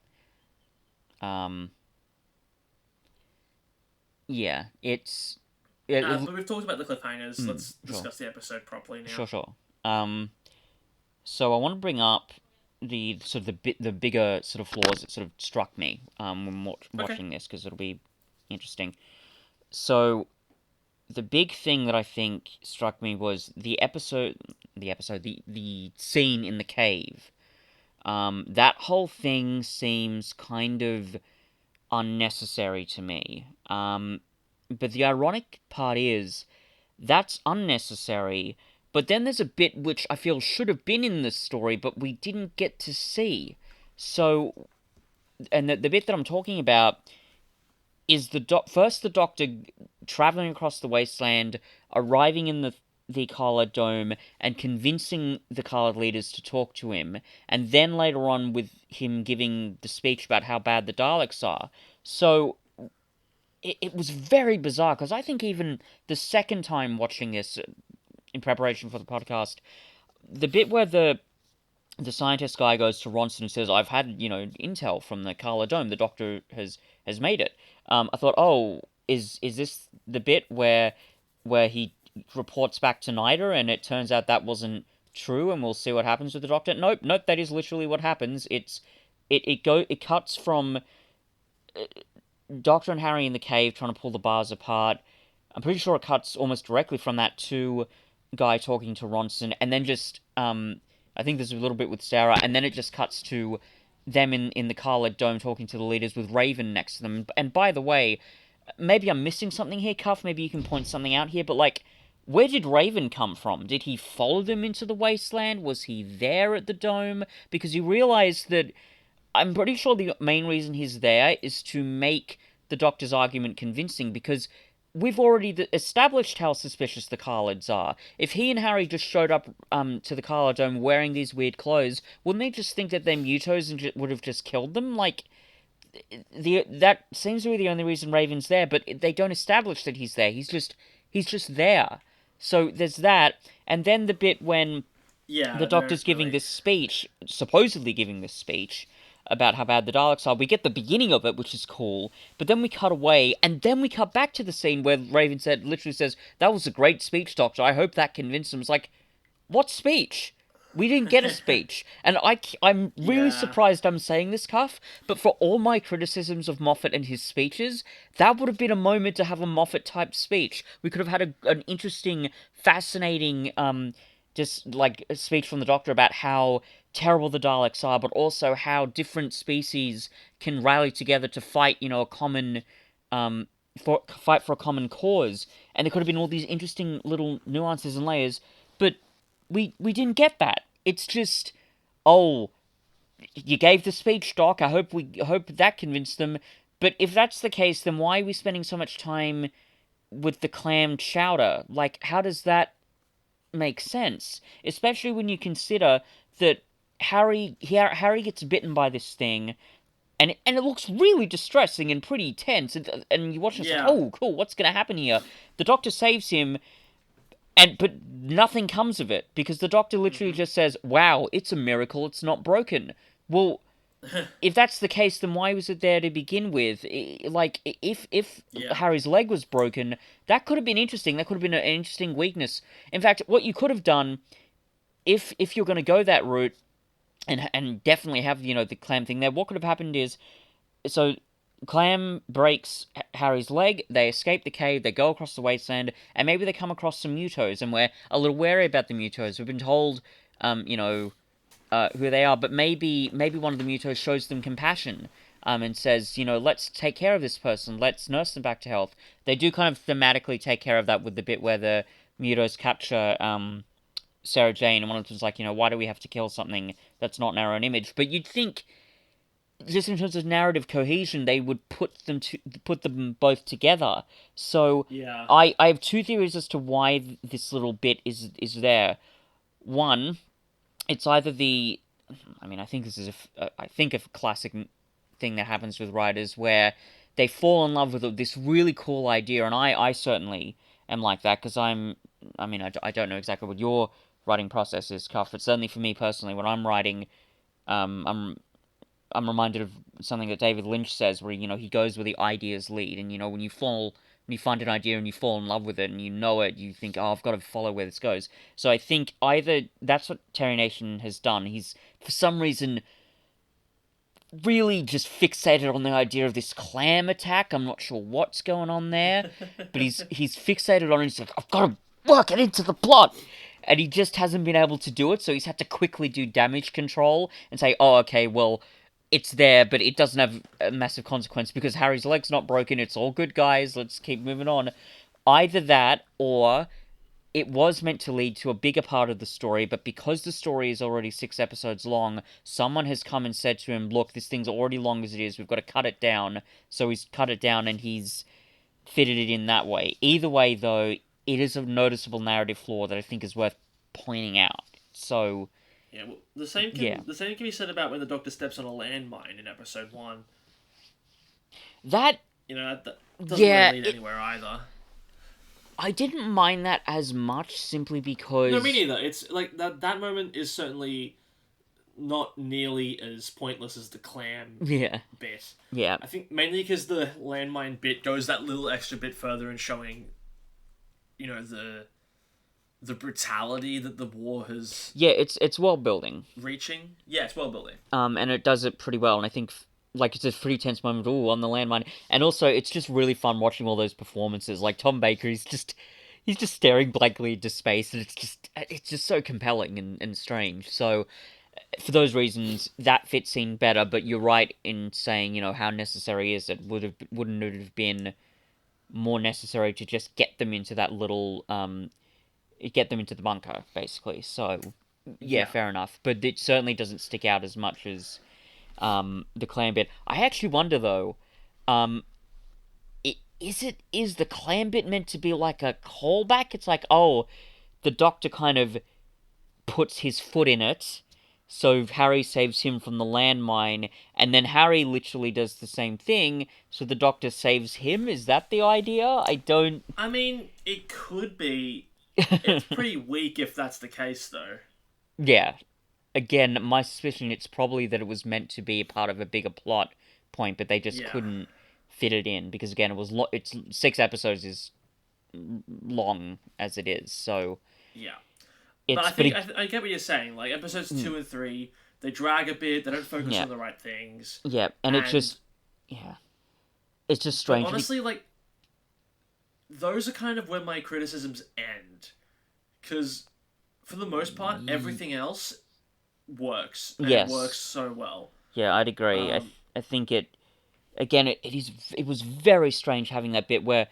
Yeah, it's... But we've talked about the cliffhangers. Let's discuss the episode properly now. Sure. So I want to bring up the sort of the bigger sort of flaws that sort of struck me when watching this, because it'll be interesting. So the big thing that I think struck me was the scene in the cave. That whole thing seems kind of unnecessary to me. But the ironic part is that's unnecessary. But then there's a bit which I feel should have been in this story, but we didn't get to see. So, and the bit that I'm talking about is first the Doctor traveling across the wasteland, arriving in the Kala Dome, and convincing the Kala leaders to talk to him, and then later on with him giving the speech about how bad the Daleks are. So it was very bizarre, because I think even the second time watching this in preparation for the podcast, the bit where the scientist guy goes to Ronson and says, "I've had, intel from the Kala Dome. The Doctor has made it." I thought, oh, is this the bit where he reports back to Nida, and it turns out that wasn't true, and we'll see what happens with the Doctor? Nope. That is literally what happens. It cuts from Doctor and Harry in the cave trying to pull the bars apart. I'm pretty sure it cuts almost directly from that to Guy talking to Ronson, and then just I think there's a little bit with Sarah, and then it just cuts to them in the Kala Dome talking to the leaders with Raven next to them. And by the way, maybe I'm missing something here, Cuff. Maybe you can point something out here, but like, where did Raven come from? Did he follow them into the wasteland? Was he there at the Dome? Because you realise that I'm pretty sure the main reason he's there is to make the Doctor's argument convincing, because we've already established how suspicious the Khalids are. If he and Harry just showed up to the Kala Dome wearing these weird clothes, wouldn't they just think that they're mutos and would have just killed them? Like, that seems to be the only reason Raven's there, but they don't establish that he's there. He's just there. So there's that, and then the bit when the Doctor's giving this speech, supposedly giving this speech, about how bad the Daleks are. We get the beginning of it, which is cool, but then we cut away, and then we cut back to the scene where Raven literally says, "That was a great speech, Doctor. I hope that convinced him." It's like, what speech? We didn't get a speech. And I'm really surprised I'm saying this, Cuff, but for all my criticisms of Moffat and his speeches, that would have been a moment to have a Moffat-type speech. We could have had an interesting, fascinating just like a speech from the Doctor about how terrible the Daleks are, but also how different species can rally together to fight, a common, um, fight for a common cause. And there could have been all these interesting little nuances and layers, but we didn't get that. It's just, oh, you gave the speech, Doc. I hope that convinced them. But if that's the case, then why are we spending so much time with the clam chowder? Like, how does that make sense? Especially when you consider that Harry gets bitten by this thing, and it looks really distressing and pretty tense. And you watch it, it's like, Yeah. oh, cool, what's gonna happen here? The Doctor saves him, but nothing comes of it because the Doctor literally Hmm. just says, "Wow, it's a miracle. It's not broken." Well, if that's the case, then why was it there to begin with? Like, if Yeah. Harry's leg was broken, that could have been interesting. That could have been an interesting weakness. In fact, what you could have done, if you're going to go that route, and definitely have the clam thing there, what could have happened is, so Clam breaks Harry's leg. They escape the cave. They go across the wasteland, and maybe they come across some mutos, and we're a little wary about the mutos. We've been told, who they are, but maybe one of the mutos shows them compassion, and says, let's take care of this person, let's nurse them back to health. They do kind of thematically take care of that with the bit where the mutos capture Sarah Jane, and one of them's like, why do we have to kill something that's not in our own image? But you'd think, just in terms of narrative cohesion, they would put them both together. So Yeah. I have two theories as to why this little bit is there. One, it's either the, I mean, I think this is I think a classic thing that happens with writers where they fall in love with this really cool idea, and I certainly am like that because I mean, I don't know exactly what your writing process is, Cuff, but certainly for me personally, when I'm writing, um, I'm I'm reminded of something that David Lynch says, where he goes where the ideas lead, and when you find an idea and you fall in love with it and you know it, you think, oh, I've got to follow where this goes. So I think either that's what Terry Nation has done. He's for some reason really just fixated on the idea of this clam attack. I'm not sure what's going on there, but he's fixated on it. He's like, I've got to work it into the plot. And he just hasn't been able to do it, so he's had to quickly do damage control and say, oh, okay, well, it's there, but it doesn't have a massive consequence because Harry's leg's not broken. It's all good, guys. Let's keep moving on. Either that, or it was meant to lead to a bigger part of the story, but because the story is already 6 episodes long, someone has come and said to him, look, this thing's already long as it is, we've got to cut it down. So he's cut it down and he's fitted it in that way. Either way, though, it is a noticeable narrative flaw that I think is worth pointing out. So, Yeah. Well, yeah. the same can be said about when the Doctor steps on a landmine in episode one. That, That doesn't really yeah, lead anywhere either. I didn't mind that as much simply No, me because, neither. It's like that moment is certainly not nearly as pointless as the clam yeah, bit. yeah. I think mainly because the landmine bit goes that little extra bit further in showing, the brutality that the war has Yeah, it's world building. reaching. Yeah, it's world building. And it does it pretty well. And I think, like, it's a pretty tense moment. Ooh, on the landmine, and also it's just really fun watching all those performances. Like Tom Baker, he's just staring blankly into space, and it's just so compelling and strange. So for those reasons, that fits scene better. But you're right in saying, how necessary is it? Wouldn't it have been more necessary to just get them into that little get them into the bunker, basically? So yeah, Yeah. fair enough. But it certainly doesn't stick out as much as the clan bit. I actually wonder though, um, is the clan bit meant to be like a callback? It's like, oh, the Doctor kind of puts his foot in it, so Harry saves him from the landmine, and then Harry literally does the same thing, so the Doctor saves him. Is that the idea? I don't. I mean, it could be. It's pretty weak if that's the case, though. Yeah. Again, my suspicion it's probably that it was meant to be a part of a bigger plot point, but they just Yeah. couldn't fit it in because again, it's 6 episodes is long as it is, so Yeah. But it's but it, I get what you're saying. Like episodes mm, 2 and 3, they drag a bit. They don't focus yeah, on the right things. yeah, and it And just yeah, it's just but strange. honestly, like those are kind of where my criticisms end, because for the most part, everything else works, and it works Yes. so well. Yeah, I'd agree. Um, I think it again. It was very strange having that bit where,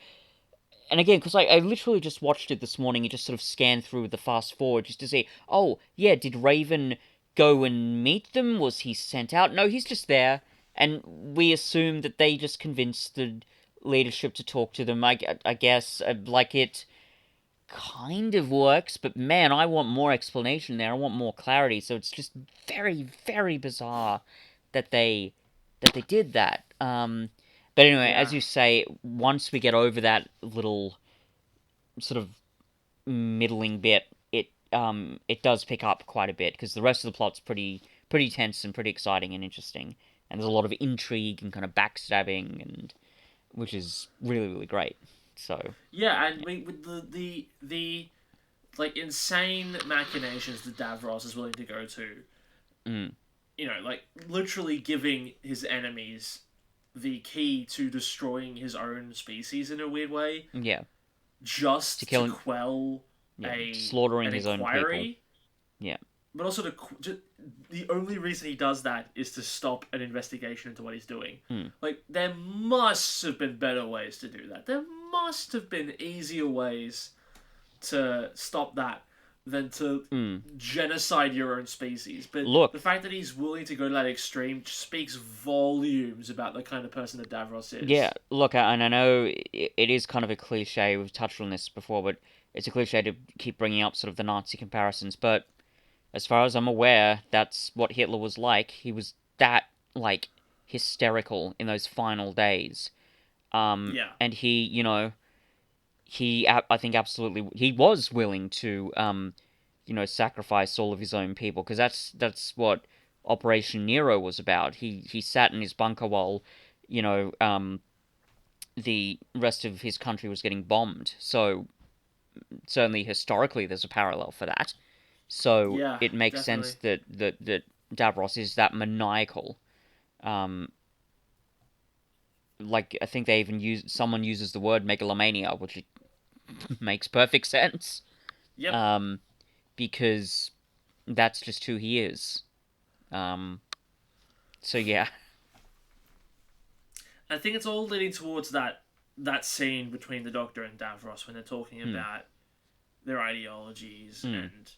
and again, because I literally just watched it this morning and just sort of scanned through the fast forward just to see. Oh yeah, did Raven go and meet them? Was he sent out? No, he's just there, and we assume that they just convinced the leadership to talk to them. I guess like it kind of works, but man, I want more explanation there. I want more clarity. So it's just very, very bizarre that they did that. But anyway, as yeah, you say, once we get over that little sort of middling bit, it does pick up quite a bit because the rest of the plot's pretty tense and pretty exciting and interesting, and there's a lot of intrigue and kind of backstabbing, and which is really really great. So yeah, and with the like insane machinations that Davros is willing to go to, mm, like literally giving his enemies the key to destroying his own species in a weird way, yeah, to just to kill quell yeah, a slaughtering an his own people. inquiry, Yeah, but also the only reason he does that is to stop an investigation into what he's doing. mm, Like there must have been better ways to do that. There must have been easier ways to stop that than to mm. genocide your own species. But the Look, fact that he's willing to go to that extreme speaks volumes about the kind of person that Davros yeah, is. look, and I know it is kind of a cliche. We've touched on this before, but it's a cliche to keep bringing up sort of the Nazi comparisons. But as far as I'm aware, that's what Hitler was like. He was that like hysterical in those final days. Yeah, And he, I think absolutely he was willing to sacrifice all of his own people because that's what Operation Nero was about. He sat in his bunker while, you know, the rest of his country was getting bombed. So certainly historically, there's a parallel for that. So yeah, it makes sense definitely. that Davros is that maniacal. Um, like I think they even someone uses the word megalomania, which makes perfect sense. Yep. Um, because that's just who he is. Um, so yeah. I think it's all leading towards that scene between the Doctor and Davros when they're talking Mm, about their ideologies mm, and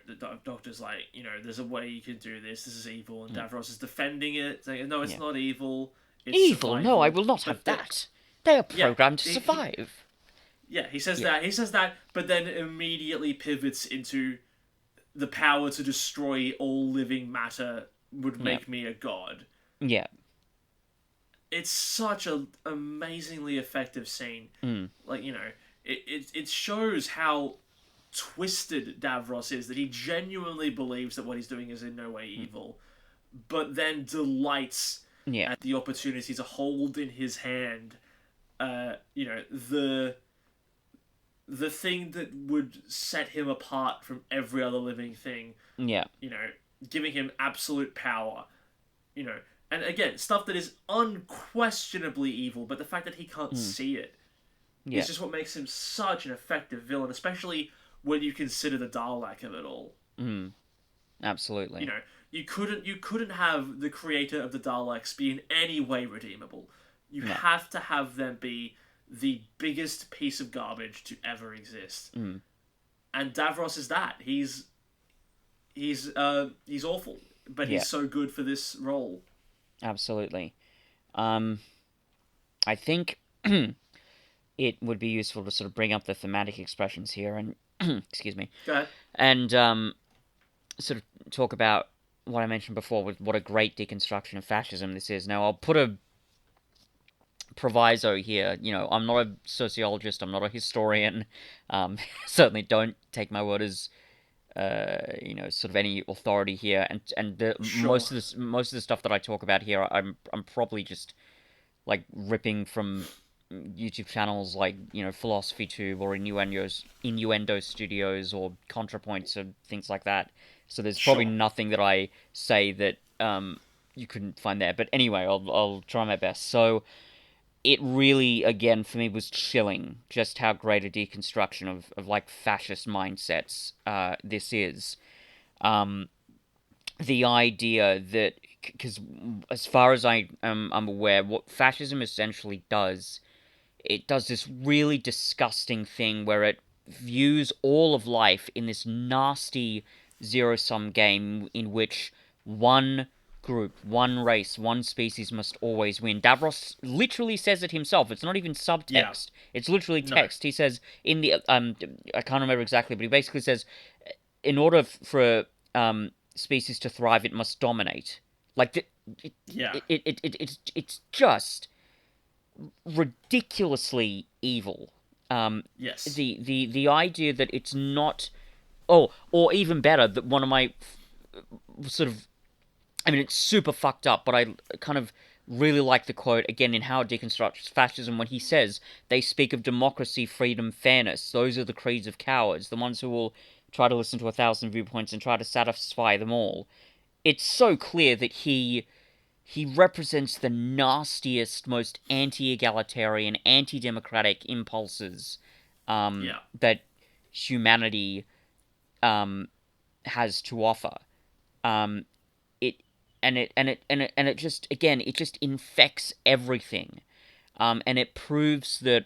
the Doctor's like, there's a way you can do this. This is evil, and mm. Davros is defending it, saying, "No, it's Yeah. not evil. It's Evil? No, I survival." will not have But that, that. They are yeah, programmed to he survive. yeah, he says Yeah. that. He says that, but then immediately pivots into the power to destroy all living matter would Yeah. make me a god. Yeah. It's such a amazingly effective scene. Mm, Like it shows how twisted Davros is, that he genuinely believes that what he's doing is in no way mm. evil, but then delights Yeah. at the opportunity to hold in his hand, the thing that would set him apart from every other living thing. Yeah. You know, giving him absolute power. You know, and again, stuff that is unquestionably evil, but the fact that he can't Mm, see it is yeah. just what makes him such an effective villain, especially when you consider the Dalek of it all. Mm, You absolutely. know, you couldn't have the creator of the Daleks be in any way redeemable. You No. have to have them be the biggest piece of garbage to ever exist. Mm, And Davros is that. He's awful, but yeah. he's so good for this role. Absolutely. Um, I think it would be useful to sort of bring up the thematic expressions here and excuse me, Go ahead. and sort of talk about what I mentioned before with what a great deconstruction of fascism this is. Now, I'll put a proviso here. I'm not a sociologist. I'm not a historian. Certainly don't take my word as sort of any authority here. And Sure. most of the stuff that I talk about here, I'm probably just like ripping from YouTube channels like Philosophy Tube or Innuendo Studios or ContraPoints or things like that. So there's probably Sure. nothing that I say that you couldn't find there. But anyway, I'll try my best. So it really, again, for me, was chilling just how great a deconstruction of like fascist mindsets this is. Um, the idea that, because as far as I'm aware, what fascism essentially does, it does this really disgusting thing where it views all of life in this nasty zero sum game in which one group, one race, one species must always win. Davros literally says it himself. It's not even Yeah. subtext. It's literally No. text. He says in the I can't remember exactly, but he basically says in order for species to thrive, it must dominate. Like Yeah. it's just ridiculously evil. Yes. The idea that it's not. Oh, or even better, that one of my sort of. I mean, it's super fucked up, but I kind of really like the quote again in how it deconstructs fascism when he says they speak of democracy, freedom, fairness. Those are the creeds of cowards, the ones who will try to listen to 1,000 viewpoints and try to satisfy them all. It's so clear that he represents the nastiest, most anti-egalitarian, anti-democratic impulses Yeah. that humanity has to offer. Um, it and it just again it just infects everything, and it proves that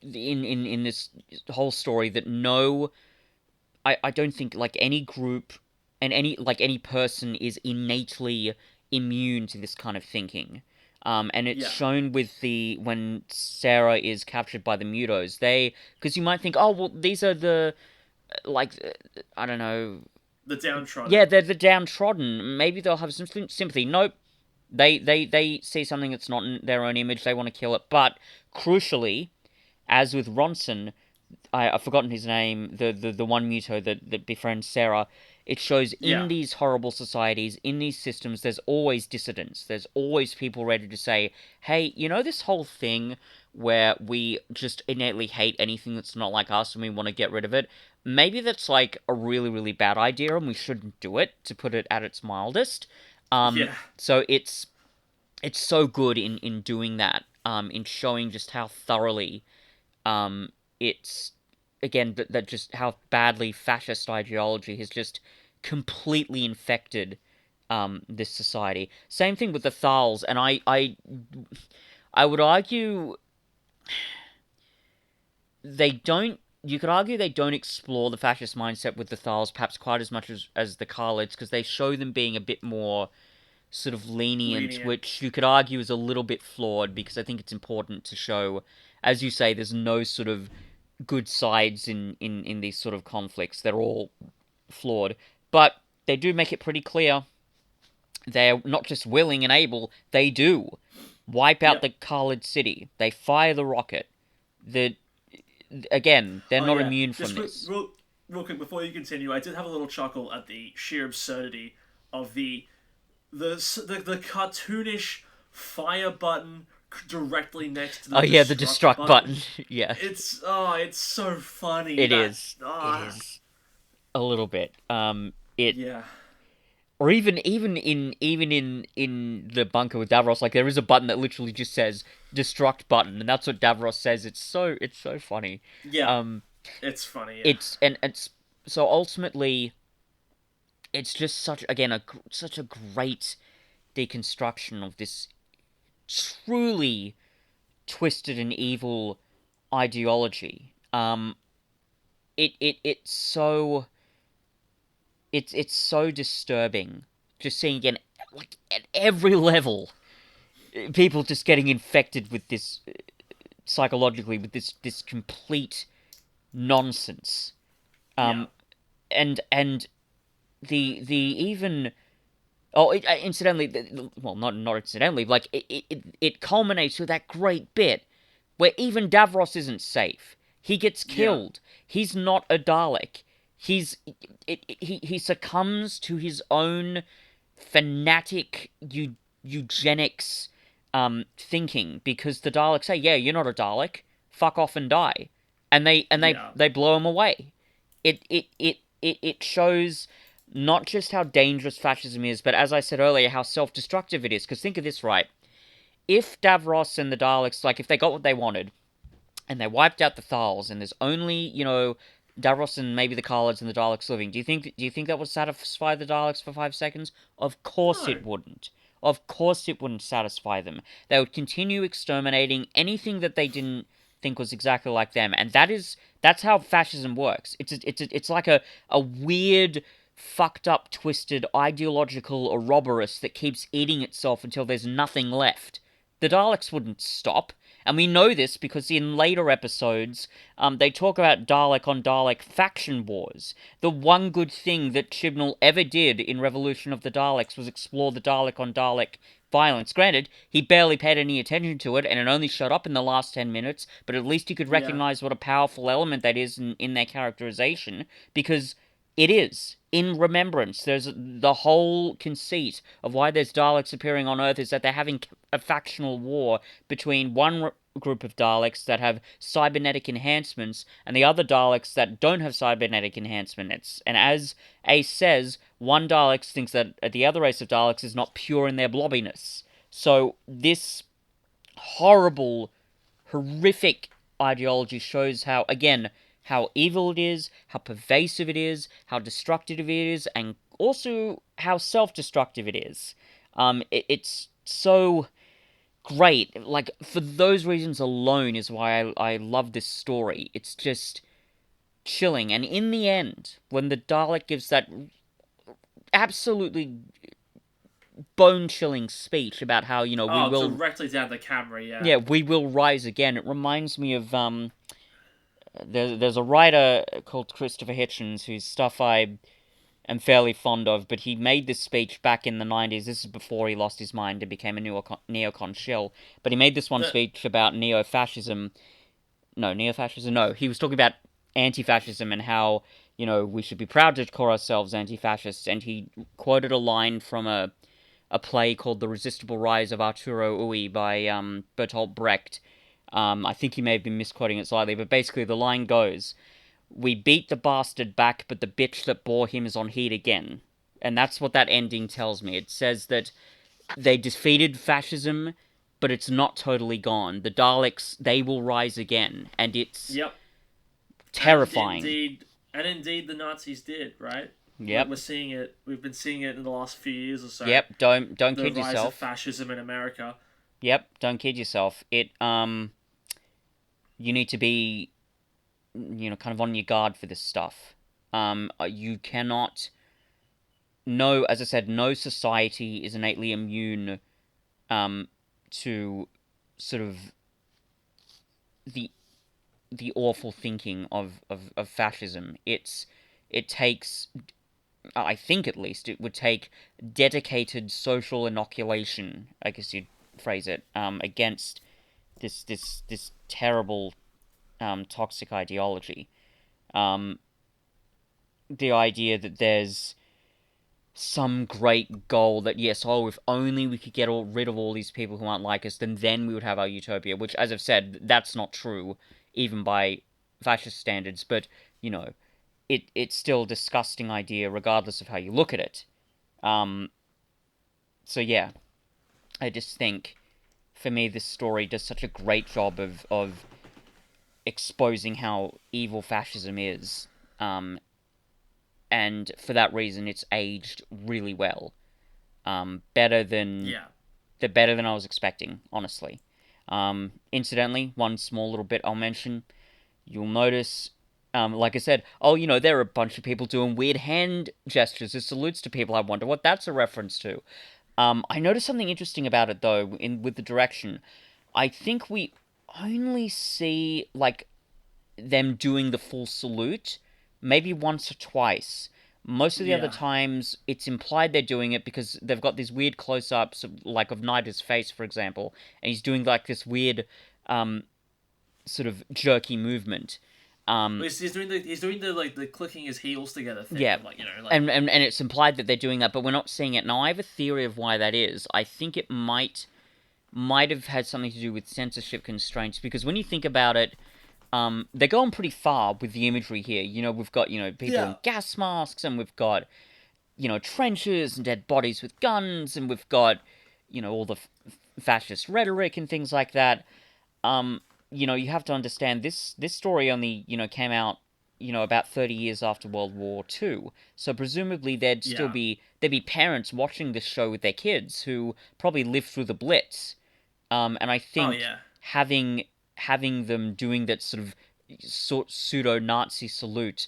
in this whole story that no, I don't think like any group and any person is innately immune to this kind of thinking. And it's Yeah. shown with the when Sarah is captured by the Mutos. They because you might think, oh well, these are the like I don't know. The Yeah, downtrodden. they're the downtrodden. Maybe they'll have some sympathy. Nope. They see something that's not in their own image. They want to kill it. But crucially, as with Ronson, I've forgotten his name, the one Muto that befriends Sarah. It shows in Yeah. these horrible societies, in these systems, there's always dissidents. There's always people ready to say, hey, you know this whole thing where we just innately hate anything that's not like us and we want to get rid of it? Maybe that's like a really, really bad idea and we shouldn't do it, to put it at its mildest. Yeah. So it's so good in doing that, in showing just how thoroughly it's again that just how badly fascist ideology has just completely infected this society. Same thing with the Thals, and I would argue they don't. You could argue they don't explore the fascist mindset with the Thals perhaps quite as much as the Khaleds, because they show them being a bit more sort of lenient, Lenient. which you could argue is a little bit flawed, because I think it's important to show, as you say, there's no sort of good sides in these sort of conflicts. They're all flawed. But they do make it pretty clear they're not just willing and able, they do wipe out Yep. the Khalid city. They fire the rocket. The Again, they're Oh not yeah. immune from Just this. real quick before you continue, I did have a little chuckle at the sheer absurdity of the cartoonish fire button directly next to the Oh yeah, the destruct destruct button. button. Yeah, It's so funny it that is. It is a little bit. It yeah. or even in the bunker with Davros, like there is a button that literally just says "destruct button," and that's what Davros says. It's so funny. Yeah. Um, It's funny, yeah. it's so ultimately, it's just such again such a great deconstruction of this truly twisted and evil ideology. It's so it's so disturbing just seeing again like at every level people just getting infected with this psychologically with this complete nonsense. Yeah. Um, and the even oh incidentally well not incidentally like it culminates with that great bit where even Davros isn't safe. He gets Yeah. killed. He's not a Dalek. He's he succumbs to his own fanatic eugenics thinking because the Daleks say, "Yeah, you're not a Dalek. Fuck off and die," and Yeah. they blow him away. It shows not just how dangerous fascism is, but as I said earlier, how self-destructive it is. Because think of this, right? if Davros and the Daleks, like, if they got what they wanted, and they wiped out the Thals, and there's only, Davros and maybe the Khalids and the Daleks living, do you think that would satisfy the Daleks for 5 seconds? Of course No. it wouldn't. Of course it wouldn't satisfy them. They would continue exterminating anything that they didn't think was exactly like them, and that's how fascism works. It's like a weird, fucked up, twisted ideological Ouroboros that keeps eating itself until there's nothing left. The Daleks wouldn't stop. And we know this because in later episodes, they talk about Dalek on Dalek faction wars. The one good thing that Chibnall ever did in Revolution of the Daleks was explore the Dalek on Dalek violence. Granted, he barely paid any attention to it, and it only showed up in the last 10 minutes, but at least you could Yeah. recognize what a powerful element that is in their characterization, because it is. In Remembrance, there's the whole conceit of why there's Daleks appearing on Earth is that they're having a factional war between one group of Daleks that have cybernetic enhancements and the other Daleks that don't have cybernetic enhancements. And as Ace says, one Dalek thinks that the other race of Daleks is not pure in their blobbiness. So this horrible, horrific ideology shows how, again, how evil it is, how pervasive it is, how destructive it is, and also how self-destructive it is. It's so great. Like, for those reasons alone is why I love this story. It's just chilling. And in the end, when the Dalek gives that absolutely bone-chilling speech about how, we Oh, will... directly down the camera, yeah. Yeah, we will rise again. It reminds me of, there's a writer called Christopher Hitchens whose stuff I am fairly fond of, but he made this speech back in the 90s. This is before he lost his mind and became a neocon shill. But he made this one The, speech about neo-fascism. No, neo-fascism? No, he was talking about anti-fascism and how, we should be proud to call ourselves anti-fascists. And he quoted a line from a play called The Resistible Rise of Arturo Ui by Bertolt Brecht. I think he may have been misquoting it slightly, but basically the line goes, "We beat the bastard back, but the bitch that bore him is on heat again." And that's what that ending tells me. It says that they defeated fascism, but it's not totally gone. The Daleks, they will rise again, and it's yep. terrifying. And indeed, the Nazis did, right? Yep. We're seeing it. We've been seeing it in the last few years or so. Yep. Don't The kid rise of yourself. fascism in America. Yep. Don't kid yourself. You need to be, kind of on your guard for this stuff. You cannot. No, as I said, no society is innately immune to sort of the awful thinking of fascism. It takes, I think at least, it would take dedicated social inoculation, I guess you'd phrase it, against this terrible toxic ideology. The idea that there's some great goal that, yes, if only we could get rid of all these people who aren't like us, then we would have our utopia, which, as I've said, that's not true, even by fascist standards, but, it's still a disgusting idea regardless of how you look at it. So yeah, I just think, for me, this story does such a great job of exposing how evil fascism is, and for that reason, it's aged really well. Better than Yeah. better than I was expecting, honestly. Incidentally, one small little bit I'll mention. You'll notice, like I said, there are a bunch of people doing weird hand gestures as salutes to people. I wonder what that's a reference to. I noticed something interesting about it though, with the direction. I think we only see like them doing the full salute maybe once or twice. Most of the other Yeah. times, it's implied they're doing it because they've got these weird close-ups, like of Nida's face, for example, and he's doing like this weird, sort of jerky movement. He's doing the like the clicking his heels together thing. Yeah, Like and it's implied that they're doing that, but we're not seeing it. Now, I have a theory of why that is. I think it might have had something to do with censorship constraints, because when you think about it, they're going pretty far with the imagery here. We've got, people in gas masks, and we've got, trenches and dead bodies with guns, and we've got, all the fascist rhetoric and things like that. Um, you have to understand this story only, came out, about 30 years after World War II. So presumably Yeah. there'd be parents watching this show with their kids who probably lived through the Blitz. And I Oh think yeah. having them doing that pseudo Nazi salute,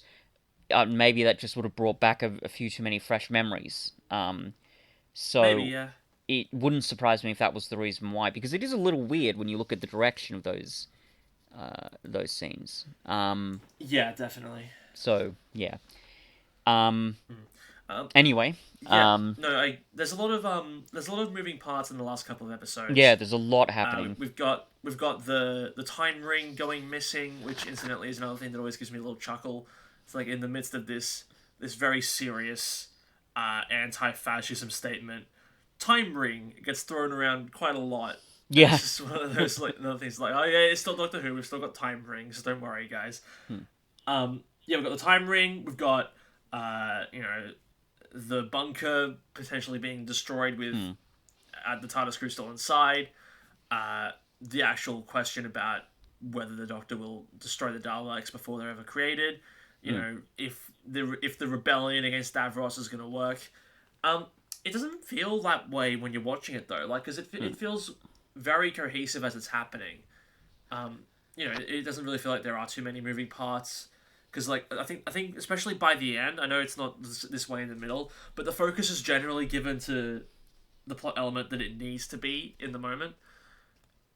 maybe that just would have brought back a few too many fresh memories. Maybe So yeah. it wouldn't surprise me if that was the reason why, because it is a little weird when you look at the direction of those scenes. Yeah, definitely. So yeah. Um, Um, anyway, yeah. No, I there's a lot of moving parts in the last couple of yeah, episodes. there's a lot happening. We've got the time ring going missing, which incidentally is another thing that always gives me a little chuckle. It's like in the midst of this very serious anti-fascism statement, time ring gets thrown around quite a lot, and Yeah. it's just one of those like another things like, oh yeah, it's still Doctor Who. We've still got time rings. Don't worry, guys. Hmm. Yeah, we've got the time ring. We've got the bunker potentially being destroyed with Hmm. the TARDIS crew still inside. The actual question about whether the Doctor will destroy the Daleks before they're ever created. You Hmm. know, if the rebellion against Davros is going to work. It doesn't feel that way when you're watching it though, like because Hmm. it feels very cohesive as it's happening. It doesn't really feel like there are too many moving parts. Because like I think especially by the end, I know it's not this way in the middle, but the focus is generally given to the plot element that it needs to be in the moment.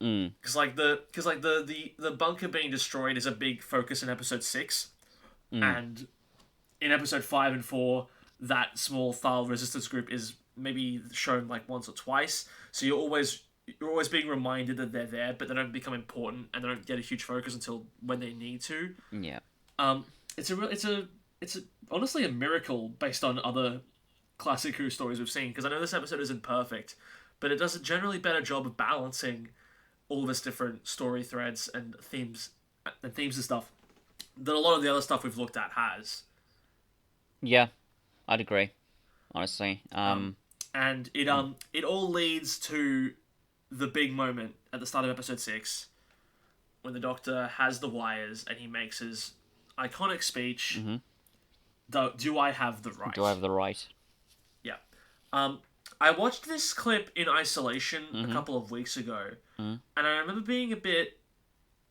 Hmm. Because the bunker being destroyed is a big focus in episode 6, Hmm. and in episode 5 and 4, that small Thal resistance group is maybe shown like once or twice. So you're always being reminded that they're there, but they don't become important and they don't get a huge focus until when they need to. Yeah. Um, it's honestly a miracle based on other classic Who stories we've seen, because I know this episode isn't perfect, but it does a generally better job of balancing all of its different story threads and themes and stuff than a lot of the other stuff we've looked at has. Yeah. I'd agree. Honestly. Um, and it all leads to the big moment at the start of episode 6 when the Doctor has the wires and he makes his iconic speech. Mm-hmm. Do I have the Do I right? have the right? Yeah. Um, I watched this clip in isolation a Mm-hmm. couple of weeks ago, Mm-hmm. and I remember being a bit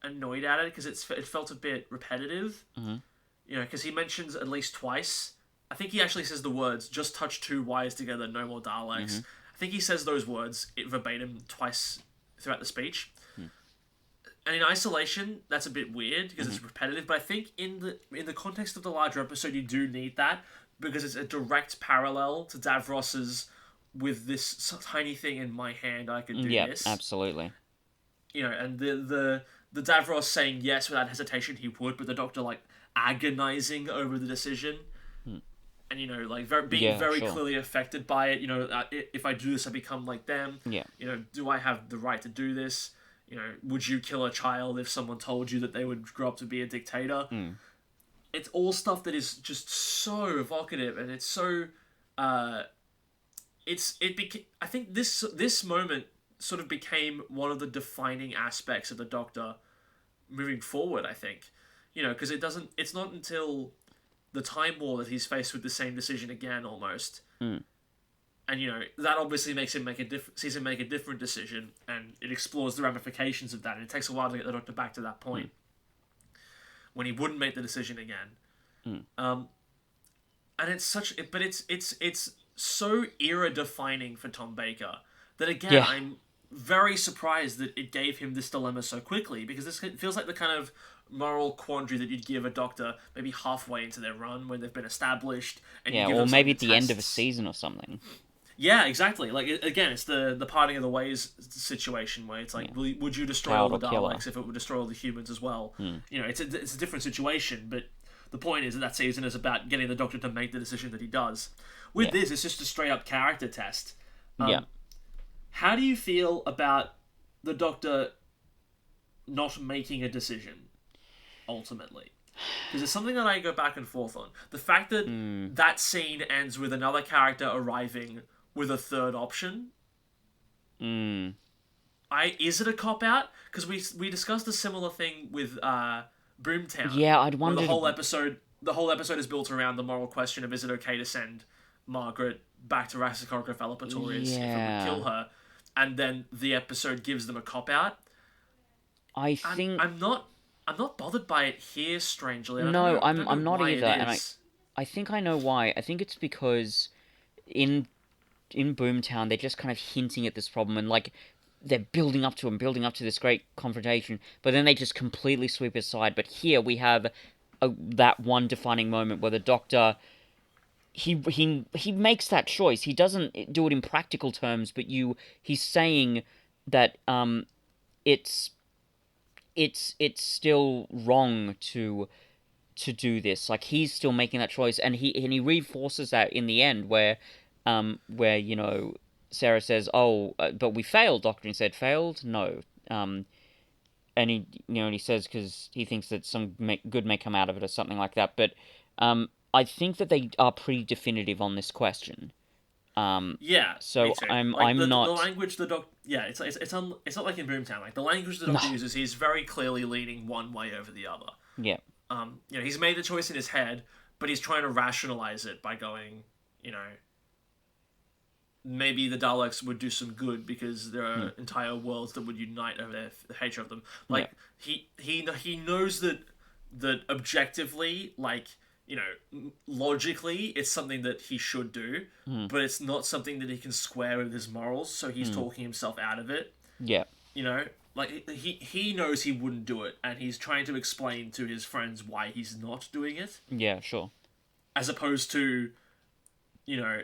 annoyed at it because it felt a bit repetitive. Mm-hmm. Because he mentions at least twice. I think he actually says the words "just touch two wires together, no more Mm-hmm. Daleks." I think he says those words verbatim twice throughout the speech. And in isolation, that's a bit weird because Mm-hmm. it's repetitive. But I think in the context of the larger episode, you do need that because it's a direct parallel to Davros's "with this tiny thing in my hand, I could do Yeah. this." Absolutely. And the Davros saying yes without hesitation, he would, but the Doctor like agonizing over the decision, and like being Yeah. very Sure. clearly affected by it. If I do this, I become like them. Yeah. Do I have the right to do this? Would you kill a child if someone told you that they would grow up to be a dictator? Mm. It's all stuff that is just so evocative, and it's so. I think this moment sort of became one of the defining aspects of the Doctor moving forward. I think, because it's not until the Time War that he's faced with the same decision again, almost. Mm. And that obviously makes him sees him make a different decision, and it explores the ramifications of that. And it takes a while to get the Doctor back to that point when he wouldn't make the decision again. Mm. And it's so era defining for Tom Baker that again Yeah. I'm very surprised that it gave him this dilemma so quickly, because this feels like the kind of moral quandary that you'd give a Doctor maybe halfway into their run when they've been established, and you Yeah. give Or them something maybe to at the end of a test. season or something. Yeah, exactly. Like again, it's the parting of the ways situation where it's like, Yeah. would you destroy all Child the or killer. Daleks if it would destroy all the humans as well? Mm. It's a different situation, but the point is that season is about getting the Doctor to make the decision that he does. With Yeah. this, it's just a straight up character test. Yeah. How do you feel about the Doctor not making a decision ultimately? Because it's something that I go back and forth on. The fact that Mm. that scene ends with another character arriving with a third option. Mm. is it a cop out? Because we discussed a similar thing with Boomtown, Yeah, I'd where wondered. the whole episode is built around the moral question of is it okay to send Margaret back to Raxacoricofallapatorius if it would Yeah, kill her, and then the episode gives them a cop out. I And think I'm not bothered by it here. Strangely, and no, I don't know I'm not why it either, and is. I think I know why. I think it's because in Boomtown they're just kind of hinting at this problem and like they're building up to and building up to this great confrontation, but then they just completely sweep it aside. But here we have that one defining moment where the Doctor he makes that choice. He doesn't do it in practical terms, but he's saying that it's it's still wrong to do this. Like he's still making that choice, and he reinforces that in the end, where Sarah says, "Oh, but we failed." Doctor and said, "Failed? No." And he says because he thinks that good may come out of it or something like that. But I think that they are pretty definitive on this question. Yeah, me So too. Like I'm the not. language the doc. Yeah, it's not like in Boomtown. Like the language the No. Doctor uses, he's very clearly leaning one way over the other. Yeah. He's made the choice in his head, but he's trying to rationalize it by going, you know, maybe the Daleks would do some good because there are entire worlds that would unite over their hatred of them. Yeah. Like he knows that objectively, like logically, it's something that he should do, but it's not something that he can square with his morals. So he's talking himself out of it. Yeah. You know, like he knows he wouldn't do it, and he's trying to explain to his friends why he's not doing it, Yeah. Sure. as opposed to you know,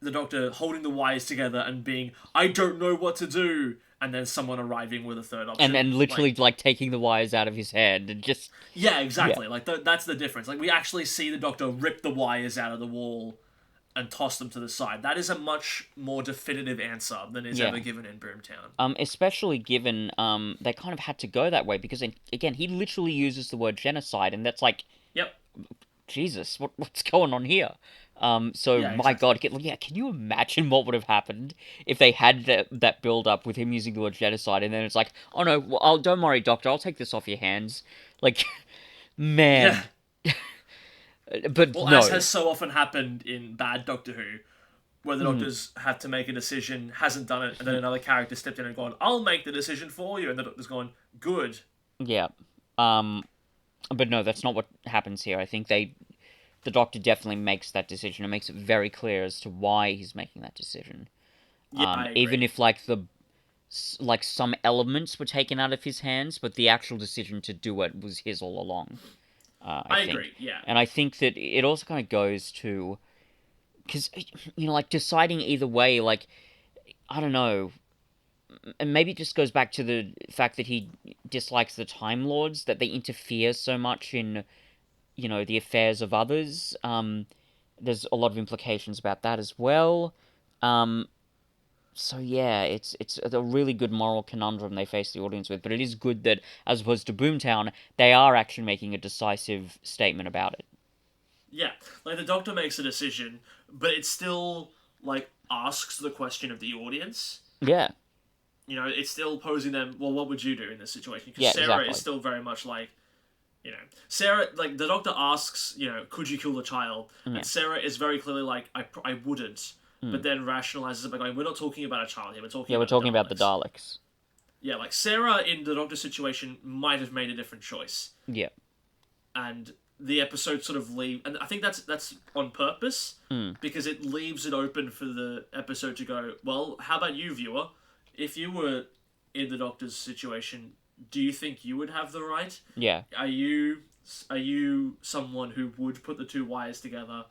the Doctor holding the wires together and being, I don't know what to do, and then someone arriving with a third And option. then literally like taking the wires out of his head and just Yeah, yeah. exactly. Like that's the difference. Like we actually see the Doctor rip the wires out of the wall and toss them to the side. That is a much more definitive answer than is Yeah. ever given in Boomtown. Especially given they kind of had to go that way because again he literally uses the word genocide and that's like Yep. Jesus, what's going on here? So Yeah, my exactly. God, yeah, can you imagine what would have happened if they had that build up with him using the word genocide, and then it's like, oh no, well, don't worry, Doctor, I'll take this off your hands. Like, Yeah. man, but Well, as no, has so often happened in bad Doctor Who, where the mm, Doctor's had to make a decision, hasn't done it, and then another character stepped in and gone, I'll make the decision for you, and the Doctor's gone, good. yeah, um, but no, that's not what happens here. I think the Doctor definitely makes that decision and makes it very clear as to why he's making that decision. Yeah, I Even agree. if like some elements were taken out of his hands, but the actual decision to do it was his all along. I I think, agree, yeah. and I think that it also kind of goes to because like deciding either way, like I don't know, and maybe it just goes back to the fact that he dislikes the Time Lords, that they interfere so much in the affairs of others. There's a lot of implications about that as well. Um, so yeah, it's a really good moral conundrum they face the audience with, but it is good that as opposed to Boomtown, they are actually making a decisive statement about it. Yeah. Like, the Doctor makes a decision, but it still, like, asks the question of the audience. Yeah, It's still posing them, well, what would you do in this situation? Because yeah, Sarah is exactly. still very much like, Sarah, like, the Doctor asks, could you kill the child? Yeah. And Sarah is very clearly like, I wouldn't. Mm. But then rationalizes it by going, we're not talking about a child here, we're talking Yeah, we're about the talking about the Daleks. Daleks. Yeah, like, Sarah in the Doctor situation might have made a different choice. Yeah. And the episode sort of leave, and I think that's on purpose Mm. because it leaves it open for the episode to go, well, how about you, viewer? If you were in the Doctor's situation, do you think you would have the right? Yeah. Are you someone who would put the two wires together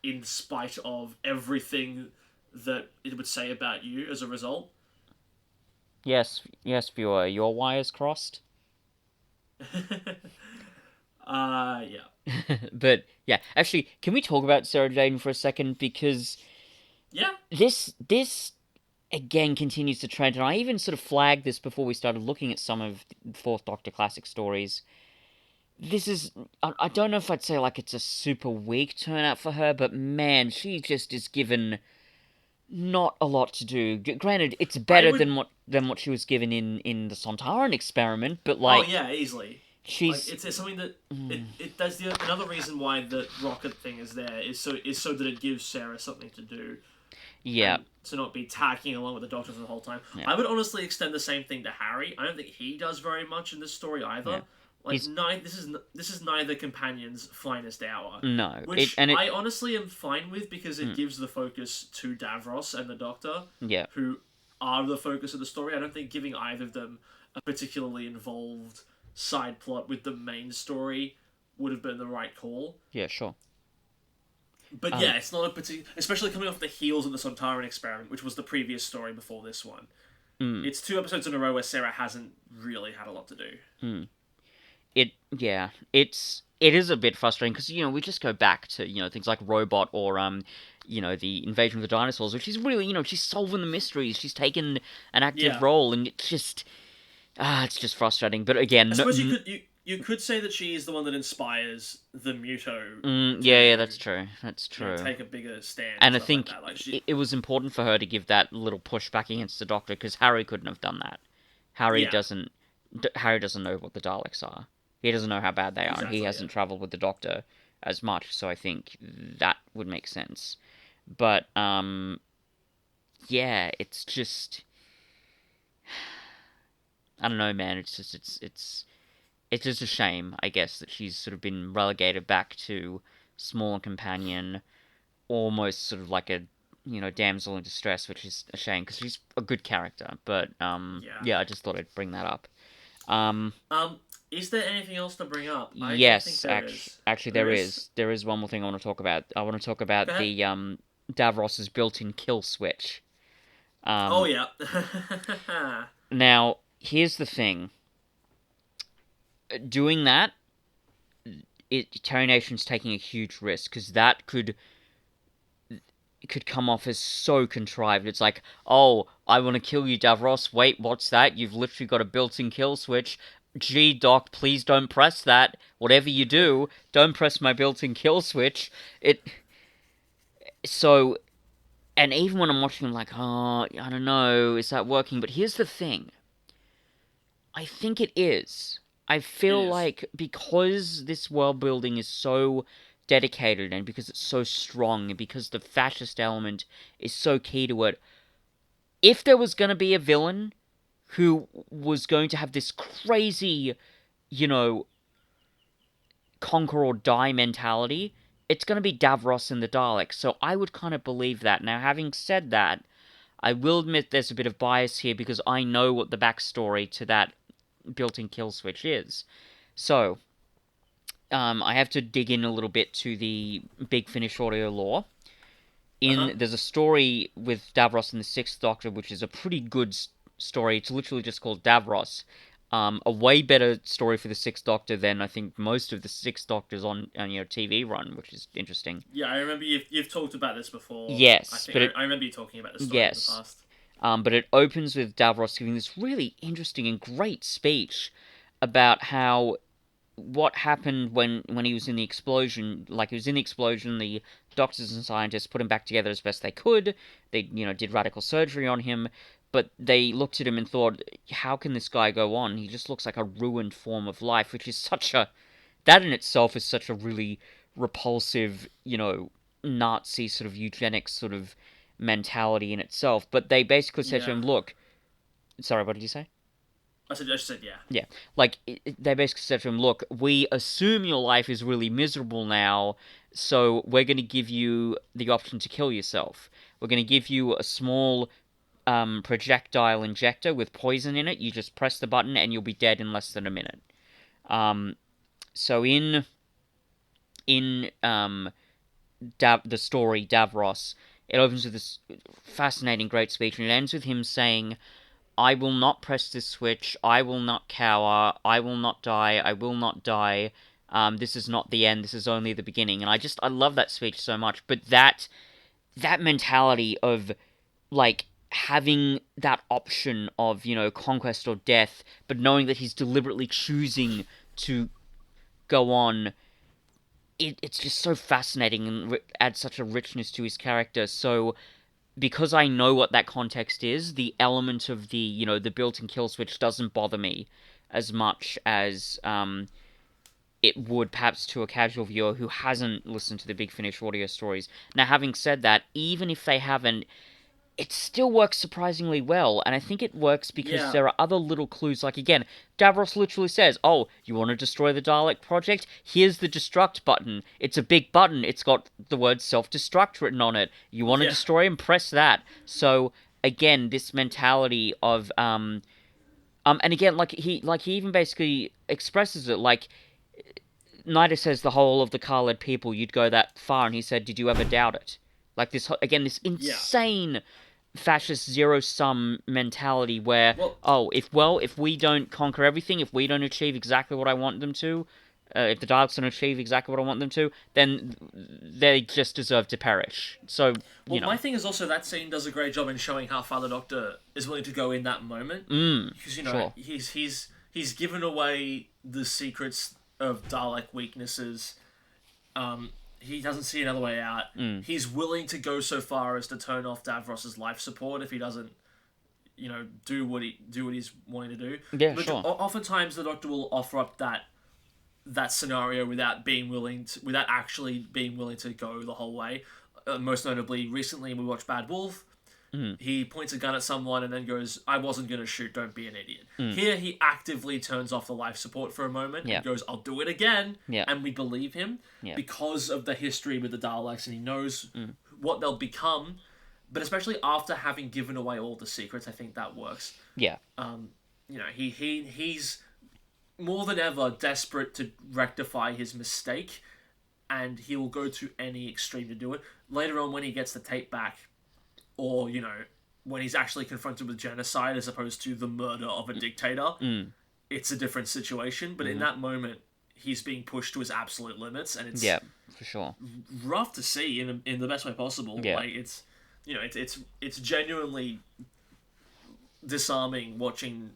in spite of everything that it would say about you as a result? Yes, yes, viewer, your wires crossed. Yeah. But yeah, actually, can we talk about Sarah Jane for a second because Yeah. this again continues to trend, and I even sort of flagged this before we started looking at some of the Fourth Doctor classic stories. This is I don't know if I'd say like it's a super weak turnout for her, but man, she just is given not a lot to do. Granted, it's I better would. than what she was given in the Sontaran experiment, but Oh like yeah, easily. Like she's it's something that it that's the another reason why the rocket thing is there is so that it gives Sarah something to do yeah, and to not be tacking along with the Doctor for the whole time. yeah, I would honestly extend the same thing to Harry. I don't think he does very much in this story yeah. either. Like He's this is neither companion's finest hour, no it which and it I honestly am fine with because it mm, gives the focus to Davros and the Doctor, yeah. who are the focus of the story. I don't think giving either of them a particularly involved side plot with the main story would have been the right call. Yeah, sure. But Um, yeah, it's not a particular, especially coming off the heels of the Sontaran experiment, which was the previous story before this one. mm, It's two episodes in a row where Sarah hasn't really had a lot to do. mm. Yeah, it is a bit frustrating because we just go back to things like Robot or the Invasion of the Dinosaurs, which is really she's solving the mysteries, she's taken an active Yeah, role, and it's just frustrating. But again, I suppose you could say that she is the one that inspires the Muto yeah, to that's true, that's true. take a bigger stand and And I stuff like think that. Like she, it was important for her to give that little push back against the Doctor because Harry couldn't have done that. Harry yeah, doesn't. Harry doesn't know what the Daleks are. He doesn't know how bad they are, and he exactly, yeah. hasn't traveled with the Doctor as much. So I think that would make sense. But yeah, it's just I don't know, man. It's just it's just a shame, I guess, that she's sort of been relegated back to small companion, almost sort of like a damsel in distress, which is a shame because she's a good character. But Yeah. yeah, I just thought I'd bring that up. Um, Is there anything else to bring up? I don't think yes, there is. actually There there is. is one more thing I want to talk about. I want to talk Go about ahead. the Davros's built-in kill switch. Oh Um, yeah. now here's the thing: doing that, Terry Nation's taking a huge risk because that could come off as so contrived. It's like, oh, I want to kill you, Davros. Wait, what's that? You've literally got a built-in kill switch. Gee, Doc, please don't press that. Whatever you do, don't press my built-in kill switch. It so, and even when I'm watching, I'm like, oh, I don't know, is that working? But here's the thing: I think it is. I It feel is. like because this world building is so dedicated and because it's so strong and because the fascist element is so key to it, if there was going to be a villain who was going to have this crazy, you know, conquer or die mentality, it's going to be Davros and the Daleks. So I would kind of believe that. Now, having said that, I will admit there's a bit of bias here because I know what the backstory to that built-in kill switch is. So, I have to dig in a little bit to the Big Finish audio lore. Uh huh. There's a story with Davros and the Sixth Doctor, which is a pretty good story. It's literally just called Davros. A way better story for the Sixth Doctor than I think most of the Sixth Doctors on TV run, which is interesting. Yeah, I remember you've talked about this before. I Yes, think but it I remember you talking about this story in the yes, past. but it opens with Davros giving this really interesting and great speech about how what happened when he was in the explosion. Like he was in the explosion, the doctors and scientists put him back together as best they could. They did radical surgery on him, but they looked at him and thought, how can this guy go on? He just looks like a ruined form of life, which is such a that in itself is such a really repulsive, Nazi sort of eugenics sort of mentality in itself. But they basically said to Yeah. him, look, sorry, what did you say? I just said yeah. Yeah, like they basically said to him, "Look, we assume your life is really miserable now, so we're going to give you the option to kill yourself. We're going to give you a small projectile injector with poison in it. You just press the button, and you'll be dead in less than a minute." Um, so in the story Davros, it opens with this fascinating, great speech, and it ends with him saying, I will not press this switch. I will not cower. I will not die. I will not die. This is not the end. This is only the beginning. And I love that speech so much. But that mentality of like having that option of conquest or death, but knowing that he's deliberately choosing to go on. It's just so fascinating and adds such a richness to his character. So because I know what that context is, the element of the built-in kill switch doesn't bother me as much as it would perhaps to a casual viewer who hasn't listened to the Big Finish audio stories. Now, having said that, even if they haven't, it still works surprisingly well, and I think it works because Yeah, there are other little clues. Like, again, Davros literally says, "Oh, you want to destroy the Dalek project? Here's the destruct button. It's a big button. It's got the word self-destruct written on it. You want to yeah, destroy him? Press that." So, again, this mentality of and again, like he even basically expresses it like Nida says the whole of the Khaled people, you'd go that far, and he said, "Did you ever doubt it?" Like this again, this yeah. insane fascist zero sum mentality where Well, if we don't conquer everything, if we don't achieve exactly what I want them to, if the Daleks don't achieve exactly what I want them to, then they just deserve to perish. So well, my thing is also that scene does a great job in showing how far the Doctor is willing to go in that moment, because sure, he's given away the secrets of Dalek weaknesses. He doesn't see another way out. He's willing to go so far as to turn off Davros's life support if he doesn't, do what he's wanting to do. yeah, But sure, oftentimes the Doctor will offer up that scenario without actually being willing to go the whole way. Most notably, recently we watched Bad Wolf. He points a gun at someone and then goes, "I wasn't going to shoot, don't be an idiot." Here, he actively turns off the life support for a moment yeah, and goes, "I'll do it again." yeah, And we believe him yeah, because of the history with the Daleks and he knows what they'll become. But especially after having given away all the secrets, I think that works. yeah, He's more than ever desperate to rectify his mistake, and he will go to any extreme to do it. Later on, when he gets the tape back, or when he's actually confronted with genocide as opposed to the murder of a dictator, it's a different situation. But in that moment, he's being pushed to his absolute limits, and it's yeah, for sure, rough to see in the best way possible. yeah, Like it's genuinely disarming watching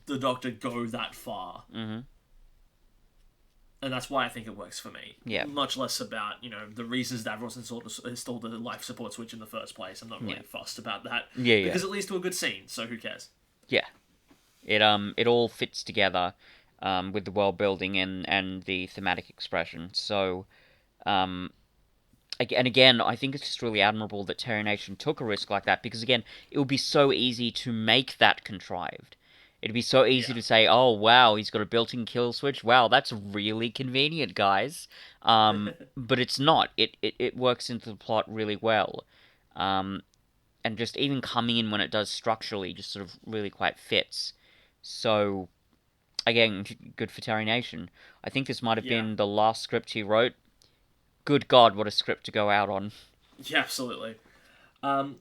the Doctor go that far. And that's why I think it works for me. yeah, Much less about, the reasons Davros installed the life support switch in the first place. I'm not really fussed about that. yeah, yeah. Because it leads to a good scene, so who cares? Yeah, it all fits together with the world building and the thematic expression. So again, I think it's just really admirable that Terry Nation took a risk like that because again, it would be so easy to make that contrived. It'd be so easy Yeah. to say, "Oh wow, he's got a built-in kill switch. Wow, that's really convenient, guys." But it's not. It works into the plot really well. Um, and just even coming in when it does structurally just sort of really quite fits. So again, good for Terry Nation. I think this might have Yeah. been the last script he wrote. Good God, what a script to go out on. Yeah, absolutely. Um,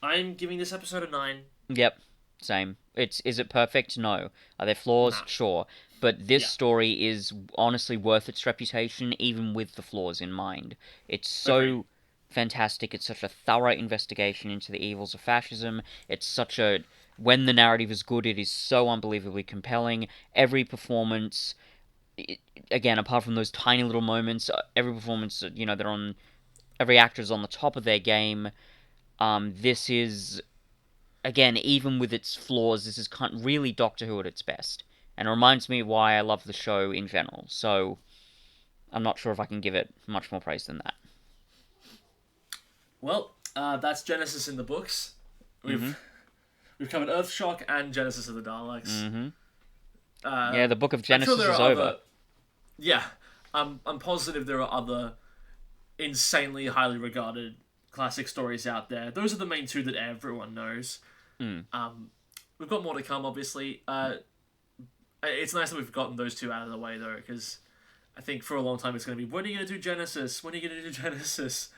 I'm giving this episode a 9. Yep, same. Is it perfect? No. Are there flaws? Nah. Sure. But this Yeah. story is honestly worth its reputation, even with the flaws in mind. It's Agreed. so fantastic. It's such a thorough investigation into the evils of fascism. It's such a when the narrative is good, it is so unbelievably compelling. Every performance, again, apart from those tiny little moments, every performance, they're on. Every actor is on the top of their game. This is again, even with its flaws, this is really Doctor Who at its best, and it reminds me why I love the show in general. So I'm not sure if I can give it much more praise than that. Well, that's Genesis in the books. We've covered Earthshock and Genesis of the Daleks. Yeah, the Book of I'm sure Genesis there is are over. other. Yeah, I'm positive there are other insanely highly regarded classic stories out there. Those are the main two that everyone knows. We've got more to come, obviously. It's nice that we've gotten those two out of the way, though, because I think for a long time it's going to be, when are you going to do Genesis? When are you going to do Genesis?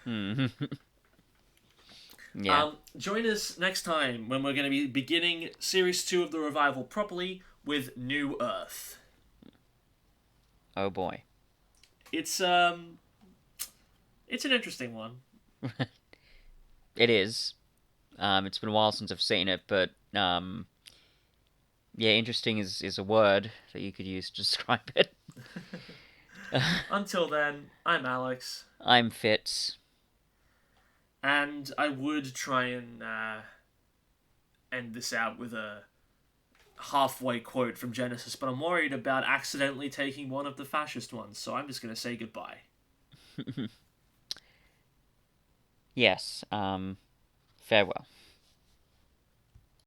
Yeah. Join us next time when we're going to be beginning Series 2 of the revival properly with New Earth. Oh boy. It's an interesting one. It is. It's been a while since I've seen it, but yeah, interesting is a word that you could use to describe it. Until then, I'm Alex. I'm Fitz. And I would try and end this out with a halfway quote from Genesis, but I'm worried about accidentally taking one of the fascist ones, so I'm just going to say goodbye. Yes. Farewell.